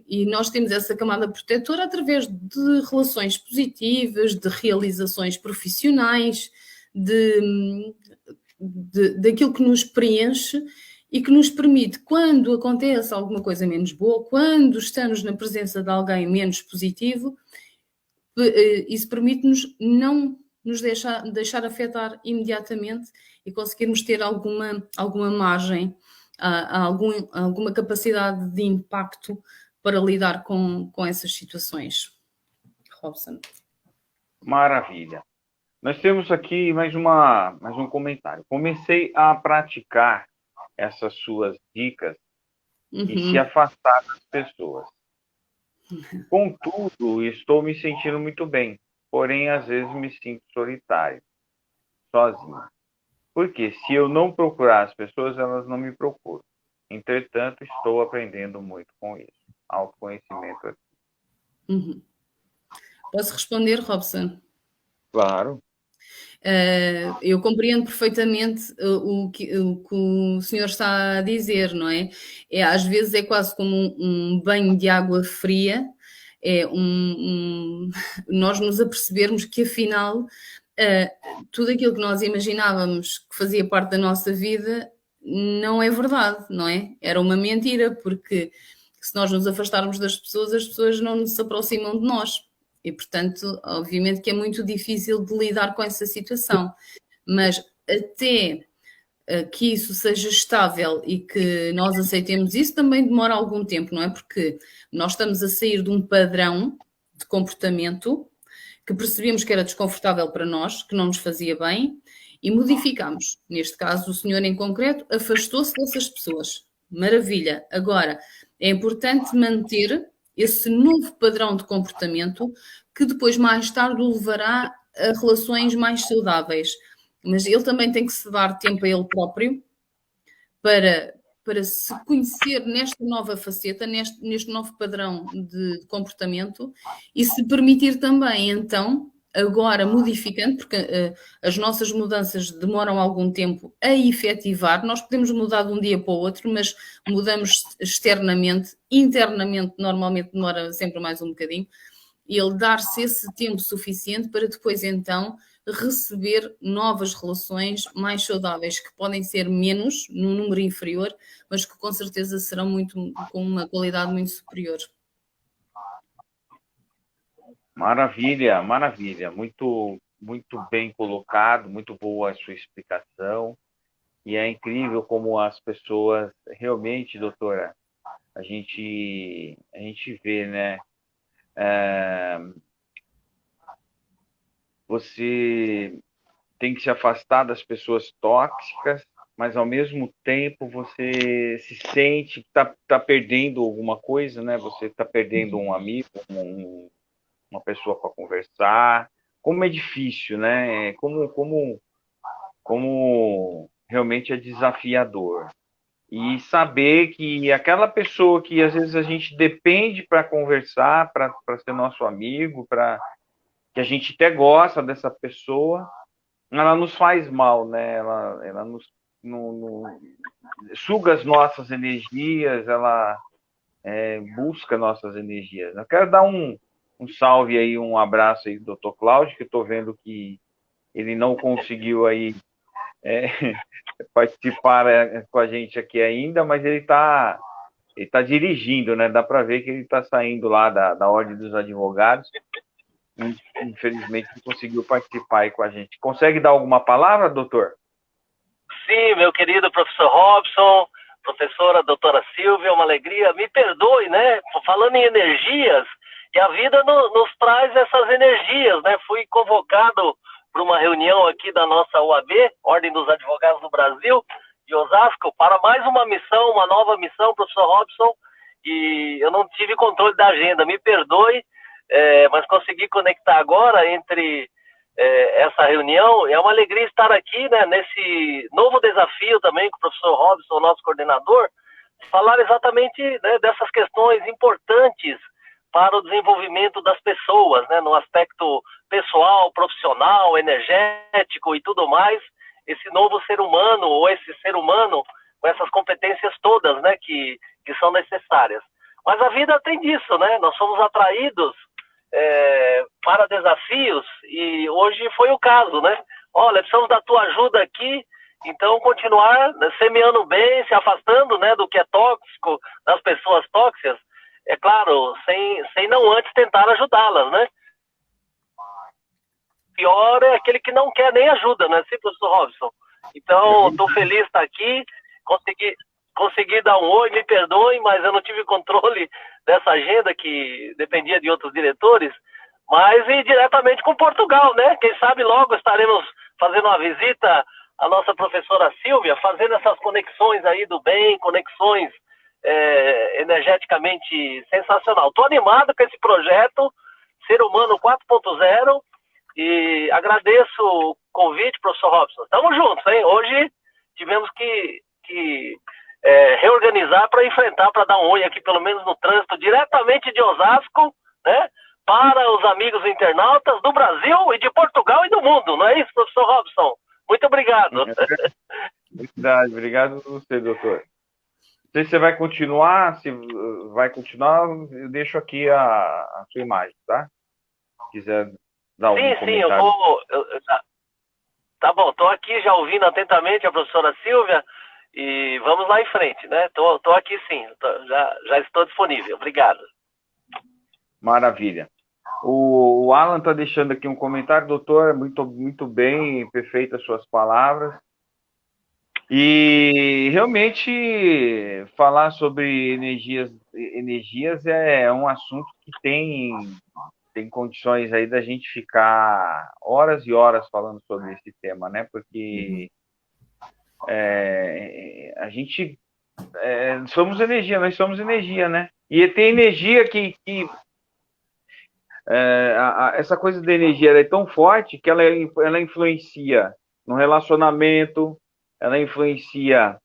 e nós temos essa camada protetora através de relações positivas, de realizações profissionais, daquilo que nos preenche e que nos permite, quando acontece alguma coisa menos boa, quando estamos na presença de alguém menos positivo, isso permite-nos não nos deixar afetar imediatamente e conseguirmos ter alguma margem, alguma capacidade de impacto para lidar com essas situações. Robson. Maravilha. Nós temos aqui mais um comentário. Comecei a praticar essas suas dicas e se afastar das pessoas. Contudo, estou me sentindo muito bem, porém, às vezes me sinto solitário, sozinho. Porque se eu não procurar as pessoas, elas não me procuram. Entretanto, estou aprendendo muito com isso. Autoconhecimento aqui. Posso responder, Robson? Claro. Eu compreendo perfeitamente o que o senhor está a dizer, não é? Às vezes é quase como um banho de água fria, nós nos apercebermos que afinal tudo aquilo que nós imaginávamos que fazia parte da nossa vida não é verdade, não é? Era uma mentira, porque se nós nos afastarmos das pessoas, as pessoas não se aproximam de nós. E, portanto, obviamente que é muito difícil de lidar com essa situação. Mas até que isso seja estável e que nós aceitemos isso, também demora algum tempo, não é? Porque nós estamos a sair de um padrão de comportamento que percebemos que era desconfortável para nós, que não nos fazia bem, e modificamos. Neste caso, o senhor em concreto afastou-se dessas pessoas. Maravilha. Agora, é importante manter esse novo padrão de comportamento que depois, mais tarde, o levará a relações mais saudáveis. Mas ele também tem que se dar tempo a ele próprio para se conhecer nesta nova faceta, neste novo padrão de comportamento e se permitir também, então, agora modificando, porque as nossas mudanças demoram algum tempo a efetivar, nós podemos mudar de um dia para o outro, mas mudamos externamente, internamente normalmente demora sempre mais um bocadinho, e ele dar-se esse tempo suficiente para depois então receber novas relações mais saudáveis, que podem ser menos, num número inferior, mas que com certeza serão com uma qualidade muito superior. Maravilha, maravilha. Muito, muito bem colocado, muito boa a sua explicação. E é incrível como as pessoas, realmente, doutora, a gente vê, né? Você tem que se afastar das pessoas tóxicas, mas ao mesmo tempo você se sente que tá perdendo alguma coisa, né? Você está perdendo um amigo, uma pessoa para conversar. Como é difícil, né? Como realmente é desafiador. E saber que aquela pessoa que às vezes a gente depende para conversar, para ser nosso amigo, que a gente até gosta dessa pessoa, ela nos faz mal, né? Ela nos suga as nossas energias, ela busca nossas energias. Eu quero dar um salve aí, um abraço aí do Dr. Cláudio, que eu estou vendo que ele não conseguiu aí participar com a gente aqui ainda, mas ele tá dirigindo, né? Dá para ver que ele está saindo lá da Ordem dos Advogados. Infelizmente não conseguiu participar aí com a gente. Consegue dar alguma palavra, doutor? Sim, meu querido professor Robson, professora doutora Silvia, uma alegria. Me perdoe, né? Falando em energias, e a vida nos traz essas energias, né? Fui convocado para uma reunião aqui da nossa OAB, Ordem dos Advogados do Brasil, de Osasco, para mais uma missão, uma nova missão, professor Robson, e eu não tive controle da agenda, me perdoe, mas consegui conectar agora entre essa reunião. É uma alegria estar aqui, né, nesse novo desafio também com o professor Robson, nosso coordenador, falar exatamente, né, dessas questões importantes para o desenvolvimento das pessoas, né, no aspecto pessoal, profissional, energético e tudo mais, esse novo ser humano, ou esse ser humano com essas competências todas, né, que são necessárias. Mas a vida tem disso, né? Nós somos atraídos para desafios, e hoje foi o caso, né? Olha, precisamos da tua ajuda aqui, então continuar, né, semeando bem, se afastando, né, do que é tóxico, das pessoas tóxicas, é claro, sem não antes tentar ajudá-las, né? Pior é aquele que não quer nem ajuda, né? Sim, professor Robson? Então, estou feliz de estar aqui, consegui dar um oi, me perdoem, mas eu não tive controle dessa agenda que dependia de outros diretores, mas e diretamente com Portugal, né? Quem sabe logo estaremos fazendo uma visita à nossa professora Silvia, fazendo essas conexões aí do bem, conexões energeticamente sensacional. Estou animado com esse projeto, Ser Humano 4.0, e agradeço o convite, professor Robson. Estamos juntos, hein? Hoje tivemos que reorganizar para enfrentar, para dar um oi aqui, pelo menos no trânsito, diretamente de Osasco, né? Para os amigos internautas do Brasil e de Portugal e do mundo, não é isso, professor Robson? Muito obrigado. Verdade, obrigado a você, doutor. Não sei se você vai continuar, eu deixo aqui a sua imagem, tá? Se quiser dar algum comentário. Sim, eu vou... Tá bom, estou aqui já ouvindo atentamente a professora Silvia e vamos lá em frente, né? Estou aqui sim, já estou disponível. Obrigado. Maravilha. O Alan está deixando aqui um comentário, doutor, muito, muito bem, perfeitas suas palavras. E realmente falar sobre energias é um assunto que tem condições aí da gente ficar horas e horas falando sobre esse tema, né? Porque a gente nós somos energia, né? E tem energia que essa coisa da energia ela é tão forte que ela influencia no relacionamento, ela influencia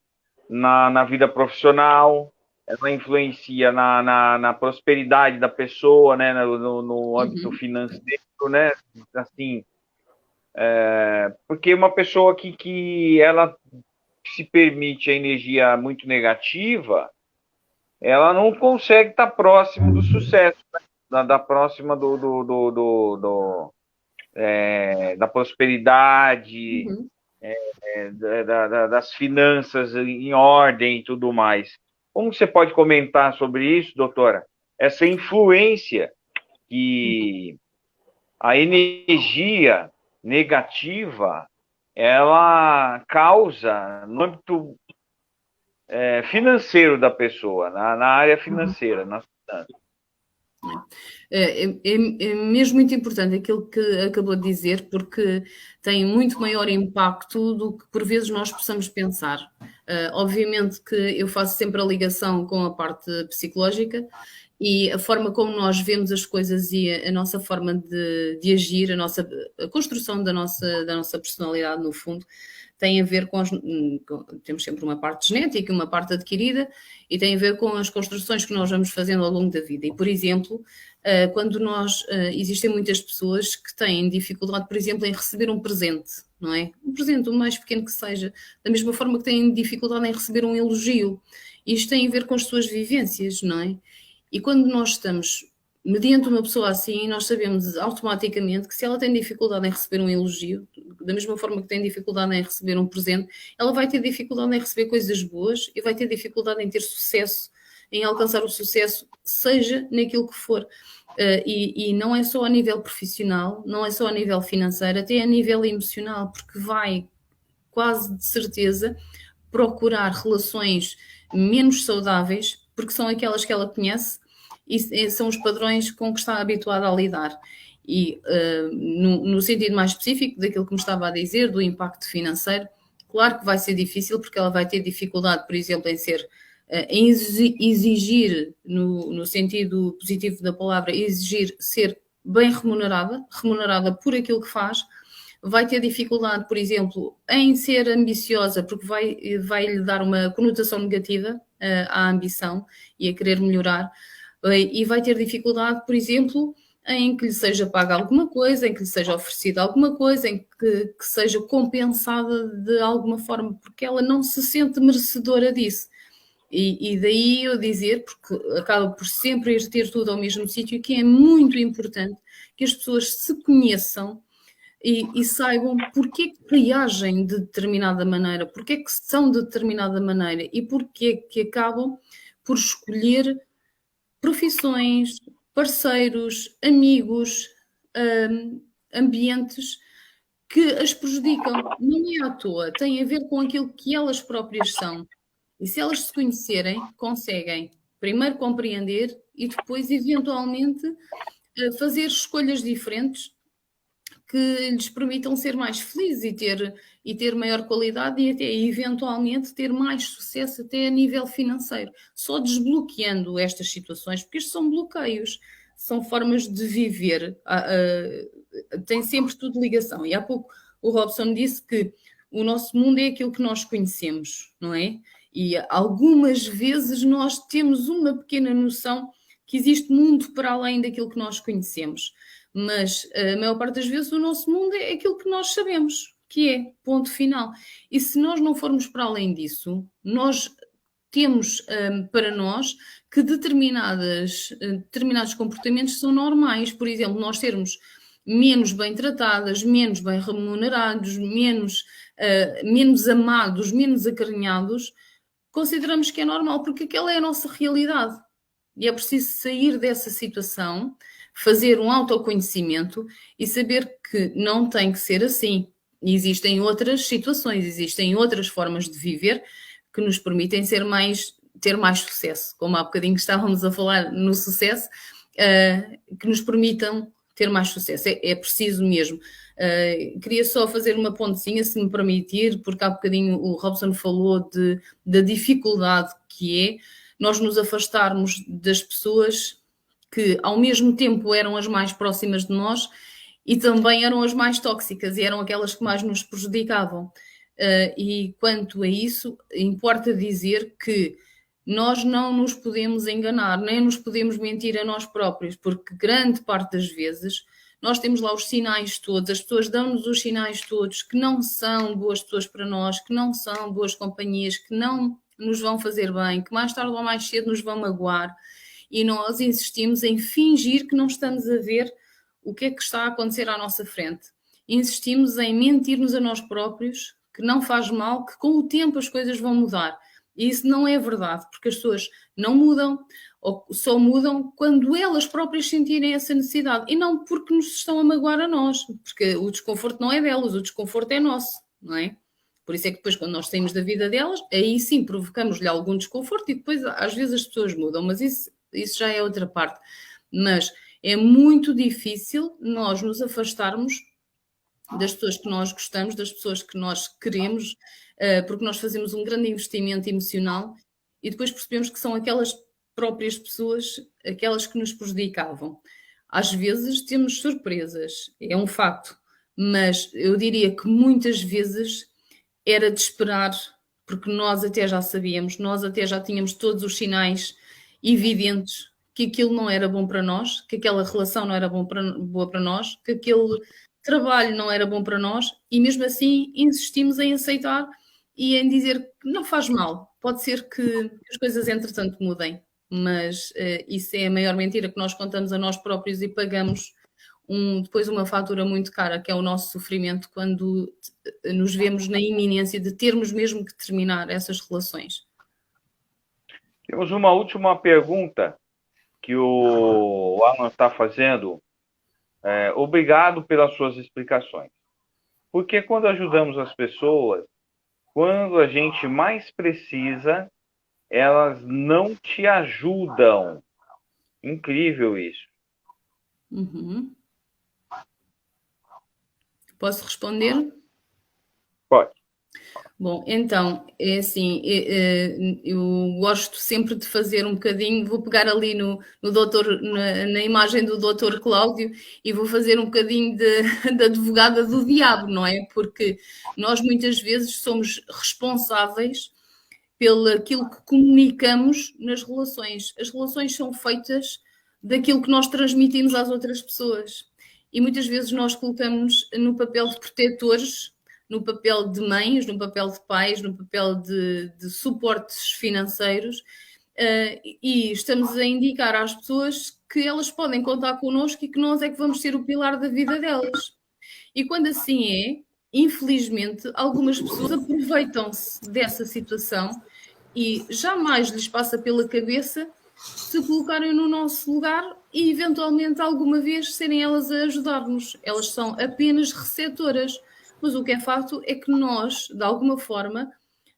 na vida profissional, ela influencia na prosperidade da pessoa, né, no âmbito financeiro, né, assim, porque uma pessoa que ela se permite a energia muito negativa, ela não consegue estar próximo do sucesso, né, da próxima da prosperidade, das finanças em ordem e tudo mais. Como você pode comentar sobre isso, doutora? Essa influência que a energia negativa ela causa no âmbito financeiro da pessoa, na área financeira, na finança. É mesmo muito importante aquilo que acabou de dizer, porque tem muito maior impacto do que por vezes nós possamos pensar. Obviamente que eu faço sempre a ligação com a parte psicológica e a forma como nós vemos as coisas e a nossa forma de agir, a construção da nossa personalidade, no fundo, tem a ver temos sempre uma parte genética, uma parte adquirida, e tem a ver com as construções que nós vamos fazendo ao longo da vida. E, por exemplo, quando existem muitas pessoas que têm dificuldade, por exemplo, em receber um presente, não é? Um presente, o mais pequeno que seja, da mesma forma que têm dificuldade em receber um elogio. Isto tem a ver com as suas vivências, não é? E quando nós estamos mediante uma pessoa assim, nós sabemos automaticamente que se ela tem dificuldade em receber um elogio, da mesma forma que tem dificuldade em receber um presente, ela vai ter dificuldade em receber coisas boas e vai ter dificuldade em ter sucesso, em alcançar o sucesso, seja naquilo que for. E não é só a nível profissional, não é só a nível financeiro, até a nível emocional, porque vai quase de certeza procurar relações menos saudáveis, porque são aquelas que ela conhece, e são os padrões com que está habituada a lidar. E no sentido mais específico daquilo que me estava a dizer, do impacto financeiro, claro que vai ser difícil, porque ela vai ter dificuldade, por exemplo, em exigir, no sentido positivo da palavra, exigir ser bem remunerada por aquilo que faz. Vai ter dificuldade, por exemplo, em ser ambiciosa, porque vai lhe dar uma conotação negativa à ambição e a querer melhorar. e vai ter dificuldade, por exemplo, em que lhe seja paga alguma coisa, em que lhe seja oferecida alguma coisa, em que seja compensada de alguma forma, porque ela não se sente merecedora disso. E daí eu dizer, porque acaba por sempre ir ter tudo ao mesmo sítio, que é muito importante que as pessoas se conheçam e saibam porque é que reagem de determinada maneira, porque é que são de determinada maneira e porque é que acabam por escolher profissões, parceiros, amigos, ambientes que as prejudicam. Não é à toa, tem a ver com aquilo que elas próprias são. E se elas se conhecerem, conseguem primeiro compreender e depois, eventualmente, fazer escolhas diferentes que lhes permitam ser mais felizes e ter maior qualidade e até, eventualmente, ter mais sucesso até a nível financeiro. Só desbloqueando estas situações, porque isto são bloqueios, são formas de viver, tem sempre tudo ligação. E há pouco o Robson disse que o nosso mundo é aquilo que nós conhecemos, não é? E algumas vezes nós temos uma pequena noção que existe mundo para além daquilo que nós conhecemos. Mas a maior parte das vezes o nosso mundo é aquilo que nós sabemos, que é ponto final. E se nós não formos para além disso, nós temos para nós que determinados comportamentos são normais. Por exemplo, nós sermos menos bem tratadas, menos bem remunerados, menos amados, menos acarinhados, consideramos que é normal, porque aquela é a nossa realidade. E é preciso sair dessa situação, fazer um autoconhecimento e saber que não tem que ser assim. Existem outras situações, existem outras formas de viver que nos permitem ter mais sucesso. Como há bocadinho estávamos a falar no sucesso, que nos permitam ter mais sucesso. É preciso mesmo. Queria só fazer uma pontezinha, se me permitir, porque há bocadinho o Robson falou da dificuldade que é nós nos afastarmos das pessoas que ao mesmo tempo eram as mais próximas de nós e também eram as mais tóxicas e eram aquelas que mais nos prejudicavam. E quanto a isso, importa dizer que nós não nos podemos enganar, nem nos podemos mentir a nós próprios, porque grande parte das vezes nós temos lá os sinais todos, as pessoas dão-nos os sinais todos que não são boas pessoas para nós, que não são boas companhias, que não nos vão fazer bem, que mais tarde ou mais cedo nos vão magoar, e nós insistimos em fingir que não estamos a ver o que é que está a acontecer à nossa frente. Insistimos em mentir-nos a nós próprios, que não faz mal, que com o tempo as coisas vão mudar. E isso não é verdade, porque as pessoas não mudam, ou só mudam quando elas próprias sentirem essa necessidade, e não porque nos estão a magoar a nós, porque o desconforto não é delas, o desconforto é nosso, não é? Por isso é que depois, quando nós saímos da vida delas, aí sim provocamos-lhe algum desconforto e depois às vezes as pessoas mudam, mas isso já é outra parte. Mas é muito difícil nós nos afastarmos das pessoas que nós gostamos, das pessoas que nós queremos, porque nós fazemos um grande investimento emocional e depois percebemos que são aquelas próprias pessoas, aquelas que nos prejudicavam. Às vezes temos surpresas, é um facto, mas eu diria que muitas vezes era de esperar, porque nós até já sabíamos, nós até já tínhamos todos os sinais evidentes que aquilo não era bom para nós, que aquela relação não era boa para nós, que aquele trabalho não era bom para nós, e mesmo assim insistimos em aceitar e em dizer que não faz mal, pode ser que as coisas entretanto mudem, mas isso é a maior mentira que nós contamos a nós próprios e pagamos depois uma fatura muito cara, que é o nosso sofrimento quando nos vemos na iminência de termos mesmo que terminar essas relações. Temos uma última pergunta que o Alan está fazendo. Obrigado pelas suas explicações. Porque quando ajudamos as pessoas, quando a gente mais precisa, elas não te ajudam. Incrível isso. Uhum. Posso responder? Pode. Bom, então, é assim, eu gosto sempre de fazer um bocadinho, vou pegar ali no doutor, na imagem do doutor Cláudio e vou fazer um bocadinho de advogada do diabo, não é? Porque nós muitas vezes somos responsáveis pelo aquilo que comunicamos nas relações. As relações são feitas daquilo que nós transmitimos às outras pessoas. E muitas vezes nós colocamos no papel de protetores, no papel de mães, no papel de pais, no papel de suportes financeiros, e estamos a indicar às pessoas que elas podem contar connosco e que nós é que vamos ser o pilar da vida delas. E quando assim é, infelizmente, algumas pessoas aproveitam-se dessa situação e jamais lhes passa pela cabeça se colocarem no nosso lugar e, eventualmente, alguma vez serem elas a ajudar-nos. Elas são apenas receptoras. Mas o que é facto é que nós, de alguma forma,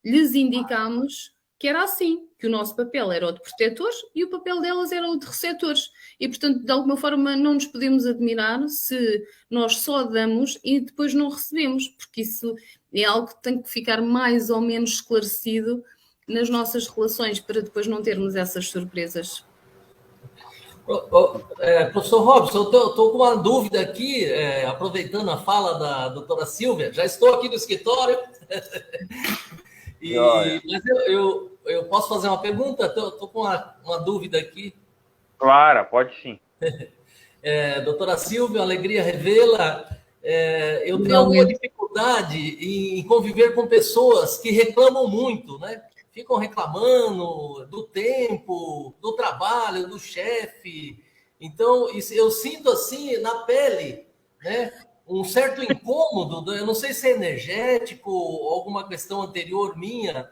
lhes indicamos que era assim, que o nosso papel era o de protetores e o papel delas era o de receptores. E, portanto, de alguma forma, não nos podemos admirar se nós só damos e depois não recebemos, porque isso é algo que tem que ficar mais ou menos esclarecido nas nossas relações, para depois não termos essas surpresas. Professor Robson, eu estou com uma dúvida aqui, aproveitando a fala da doutora Silvia, já estou aqui no escritório, mas eu posso fazer uma pergunta? Estou com uma dúvida aqui. Claro, pode sim. Doutora Silvia, Alegria Revela, eu tenho alguma dificuldade em conviver com pessoas que reclamam muito, né? Ficam reclamando do tempo, do trabalho, do chefe. Então, eu sinto assim na pele, né, um certo incômodo, eu não sei se é energético ou alguma questão anterior minha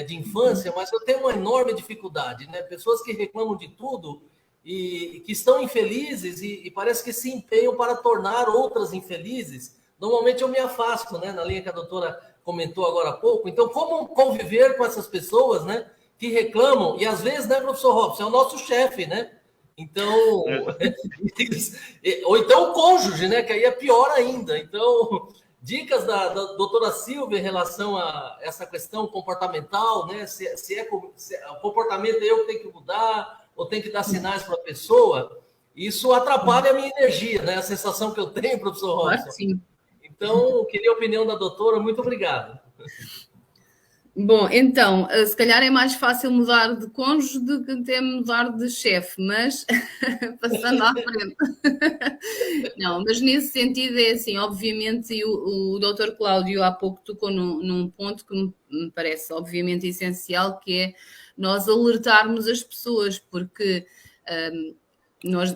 de infância, mas eu tenho uma enorme dificuldade, né? Pessoas que reclamam de tudo e que estão infelizes e parece que se empenham para tornar outras infelizes. Normalmente eu me afasto, né, na linha que a doutora comentou agora há pouco. Então, como conviver com essas pessoas, né, que reclamam, e às vezes, né, professor Robson, é o nosso chefe, né? Então, ou então o cônjuge, né, que aí é pior ainda. Então, dicas da doutora Silvia em relação a essa questão comportamental, né, se o comportamento é eu que tenho que mudar, ou tem que dar sinais para a pessoa, isso atrapalha a minha energia, né, a sensação que eu tenho, professor Robson. Claro, sim. Então, eu queria a opinião da doutora. Muito obrigado. Bom, então, se calhar é mais fácil mudar de cônjuge do que até mudar de chefe, mas passando à frente. Não, mas nesse sentido é assim, obviamente, e o Dr. Cláudio há pouco tocou num ponto que me parece obviamente essencial, que é nós alertarmos as pessoas, porque nós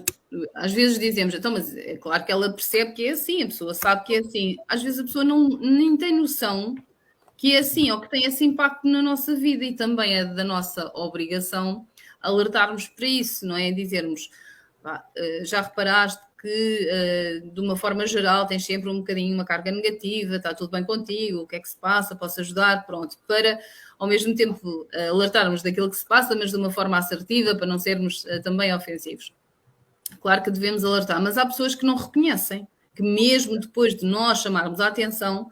às vezes dizemos, então, mas é claro que ela percebe que é assim, a pessoa sabe que é assim. Às vezes a pessoa nem tem noção que é assim, ou que tem esse impacto na nossa vida, e também é da nossa obrigação alertarmos para isso, não é? Dizermos, já reparaste que de uma forma geral tens sempre um bocadinho uma carga negativa, está tudo bem contigo, o que é que se passa, posso ajudar, pronto, para ao mesmo tempo alertarmos daquilo que se passa, mas de uma forma assertiva, para não sermos também ofensivos. Claro que devemos alertar, mas há pessoas que não reconhecem, que mesmo depois de nós chamarmos a atenção,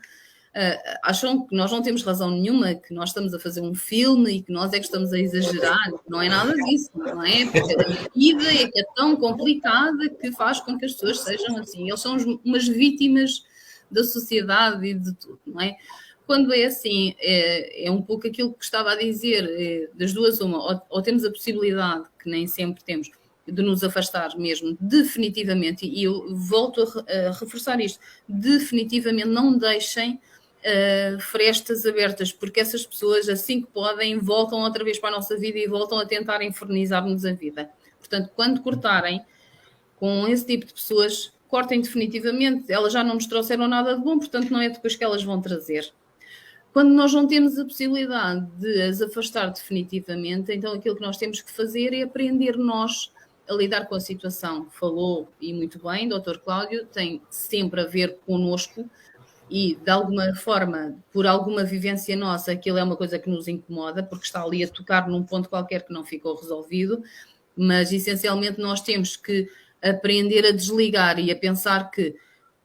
acham que nós não temos razão nenhuma, que nós estamos a fazer um filme e que nós é que estamos a exagerar. Não é nada disso, não é? Porque a vida é que é tão complicada que faz com que as pessoas sejam assim. Eles são umas vítimas da sociedade e de tudo, não é? Quando é assim, é um pouco aquilo que estava a dizer, das duas uma, ou temos a possibilidade, que nem sempre temos, de nos afastar mesmo, definitivamente, e eu volto a reforçar isto, definitivamente não deixem frestas abertas, porque essas pessoas, assim que podem, voltam outra vez para a nossa vida e voltam a tentar infernizar-nos a vida. Portanto, quando cortarem com esse tipo de pessoas, cortem definitivamente. Elas já não nos trouxeram nada de bom, portanto não é depois que elas vão trazer. Quando nós não temos a possibilidade de as afastar definitivamente, então aquilo que nós temos que fazer é aprender nós a lidar com a situação. Falou, e muito bem, Dr. Cláudio, tem sempre a ver connosco e, de alguma forma, por alguma vivência nossa, aquilo é uma coisa que nos incomoda, porque está ali a tocar num ponto qualquer que não ficou resolvido, mas, essencialmente, nós temos que aprender a desligar e a pensar que,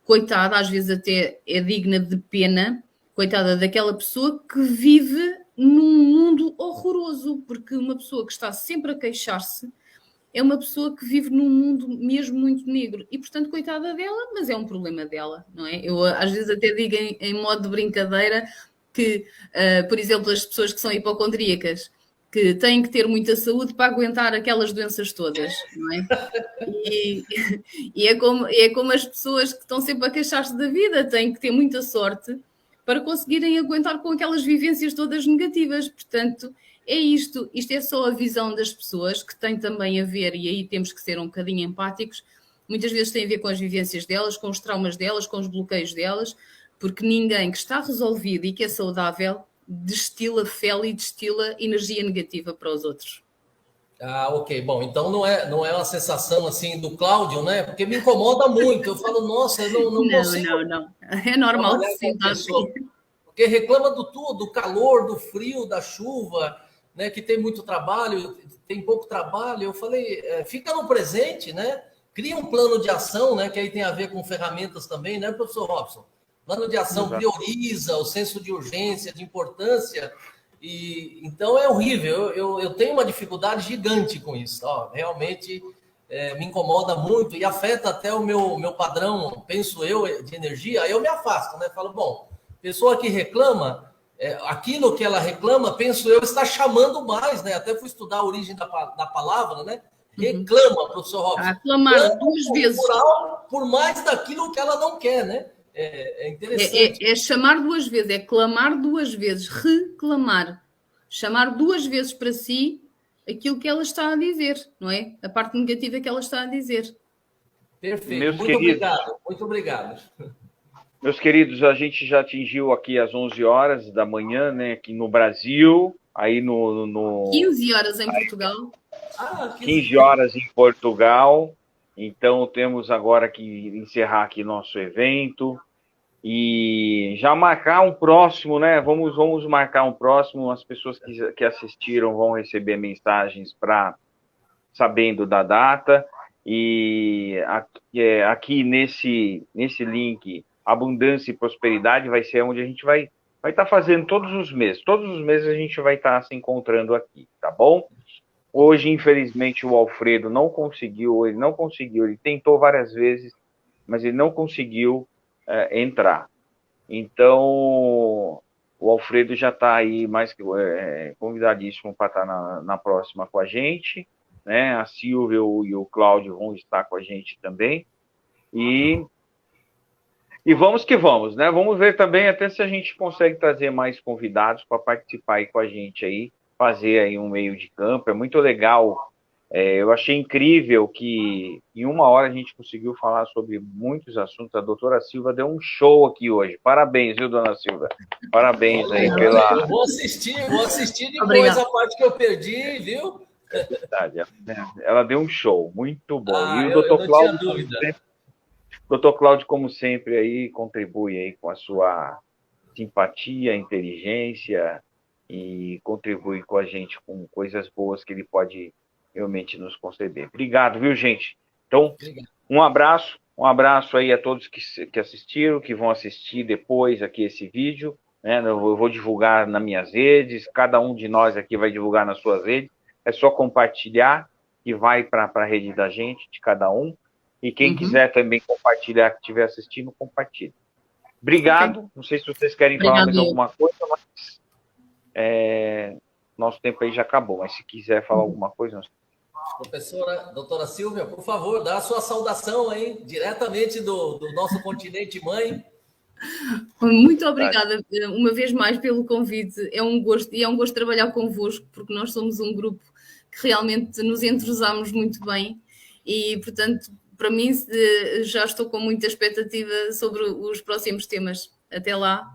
coitada, às vezes até é digna de pena, coitada daquela pessoa que vive num mundo horroroso, porque uma pessoa que está sempre a queixar-se é uma pessoa que vive num mundo mesmo muito negro. E, portanto, coitada dela, mas é um problema dela, não é? Eu, às vezes, até digo em modo de brincadeira que, por exemplo, as pessoas que são hipocondríacas, que têm que ter muita saúde para aguentar aquelas doenças todas, não é? E é como as pessoas que estão sempre a queixar-se da vida, têm que ter muita sorte para conseguirem aguentar com aquelas vivências todas negativas. Portanto, é isto é só a visão das pessoas, que tem também a ver, e aí temos que ser um bocadinho empáticos, muitas vezes tem a ver com as vivências delas, com os traumas delas, com os bloqueios delas, porque ninguém que está resolvido e que é saudável destila fel e destila energia negativa para os outros. Ok. Bom, então não é uma sensação assim do Cláudio, né? Porque me incomoda muito. Eu falo, nossa, eu não consigo. Não. É normal que se sinta assim. Porque reclama do tudo, do calor, do frio, da chuva, né? Que tem muito trabalho, tem pouco trabalho. Eu falei, fica no presente, né? Cria um plano de ação, né? Que aí tem a ver com ferramentas também, né, professor Robson? Plano de ação prioriza o senso de urgência, de importância, e então é horrível. Eu tenho uma dificuldade gigante com isso. Realmente me incomoda muito e afeta até o meu padrão, penso eu, de energia. Aí eu me afasto, né? Falo, bom, pessoa que reclama, aquilo que ela reclama, penso eu, está chamando mais, né? Até fui estudar a origem da palavra, né? Reclama, professor Robson. Reclamar 2 vezes. Por mais daquilo que ela não quer, né? É interessante. É chamar 2 vezes, é clamar 2 vezes, reclamar. Chamar 2 vezes para si aquilo que ela está a dizer, não é? A parte negativa que ela está a dizer. Perfeito. Muito obrigado. Meus queridos, a gente já atingiu aqui as 11 horas da manhã, né? Aqui no Brasil, aí no 15 horas em Portugal. 15 horas em Portugal. Então, temos agora que encerrar aqui nosso evento e já marcar um próximo, né? Vamos marcar um próximo. As pessoas que assistiram vão receber mensagens sabendo da data. E aqui nesse link, Abundância e Prosperidade, vai ser onde a gente vai estar fazendo todos os meses. Todos os meses a gente vai estar se encontrando aqui, tá bom? Hoje, infelizmente, o Alfredo não conseguiu, ele tentou várias vezes, mas ele não conseguiu entrar. Então, o Alfredo já está aí mais que convidadíssimo para estar na próxima com a gente, né? A Silvia e o Cláudio vão estar com a gente também. E vamos que vamos, né? Vamos ver também até se a gente consegue trazer mais convidados para participar aí com a gente aí, fazer aí um meio de campo. É muito legal. Eu achei incrível que em 1 hora a gente conseguiu falar sobre muitos assuntos. A doutora Silva deu um show aqui hoje. Parabéns, viu, dona Silva? Parabéns aí pela... Eu vou assistir depois a parte que eu perdi, viu? É verdade. Ela deu um show, muito bom. E o doutor Cláudio, doutor Cláudio, como sempre, aí contribui aí com a sua simpatia, inteligência, e contribui com a gente com coisas boas que ele pode realmente nos conceder. Obrigado, viu, gente? Então, um abraço aí a todos que assistiram, que vão assistir depois aqui esse vídeo, né? Eu vou divulgar nas minhas redes, cada um de nós aqui vai divulgar nas suas redes, é só compartilhar e vai para a rede da gente, de cada um, e quem quiser também compartilhar, que estiver assistindo, compartilhe. Obrigado, não sei se vocês querem falar mais alguma coisa, mas nosso tempo aí já acabou, mas se quiser falar alguma coisa... Professora, doutora Silvia, por favor, dá a sua saudação aí, diretamente do nosso continente mãe. Muito obrigada uma vez mais pelo convite. É um gosto, e é um gosto trabalhar convosco, porque nós somos um grupo que realmente nos entrosamos muito bem e, portanto, para mim já estou com muita expectativa sobre os próximos temas. Até lá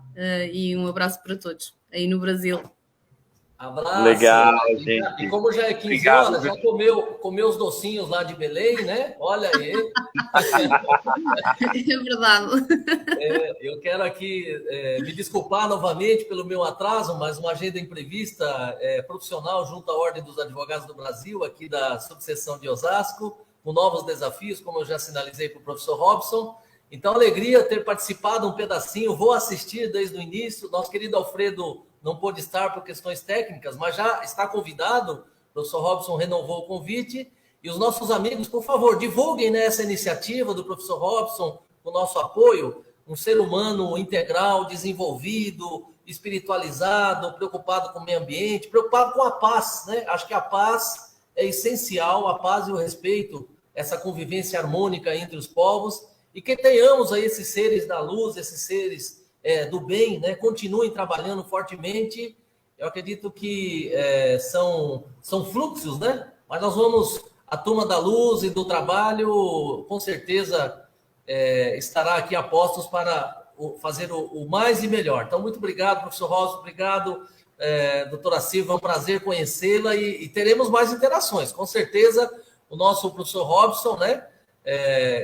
e um abraço para todos aí no Brasil. Abraço. Legal, gente. E como já é 15 horas, já comeu os docinhos lá de Belém, né? Olha aí. É verdade. Eu quero aqui me desculpar novamente pelo meu atraso, mas uma agenda imprevista profissional junto à Ordem dos Advogados do Brasil, aqui da subseção de Osasco, com novos desafios, como eu já sinalizei para o professor Robson. Então, alegria ter participado um pedacinho, vou assistir desde o início. Nosso querido Alfredo não pôde estar por questões técnicas, mas já está convidado. O professor Robson renovou o convite. E os nossos amigos, por favor, divulguem, né, essa iniciativa do professor Robson, o nosso apoio. um ser humano integral, desenvolvido, espiritualizado, preocupado com o meio ambiente, preocupado com a paz, né? Acho que a paz é essencial, a paz e o respeito, essa convivência harmônica entre os povos, e que tenhamos aí esses seres da luz, esses seres do bem, né? Continuem trabalhando fortemente. Eu acredito que são fluxos, né? Mas nós vamos, a turma da luz e do trabalho, com certeza estará aqui a postos para fazer o mais e melhor. Então, muito obrigado, professor Robson, obrigado, doutora Silvia, é um prazer conhecê-la e teremos mais interações. Com certeza, o nosso professor Robson, né,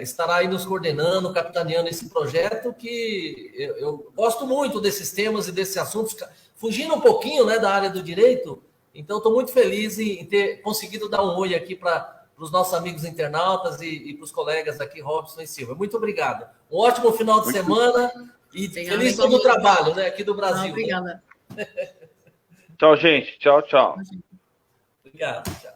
estará aí nos coordenando, capitaneando esse projeto, que eu gosto muito desses temas e desses assuntos, fugindo um pouquinho, né, da área do direito. Então, estou muito feliz em ter conseguido dar um oi aqui para os nossos amigos internautas e para os colegas aqui, Robson e Silvia. Muito obrigado. Um ótimo final de semana e feliz todo o trabalho, né, aqui do Brasil. Obrigada. Tchau, gente. Tchau, tchau. Obrigado. Tchau.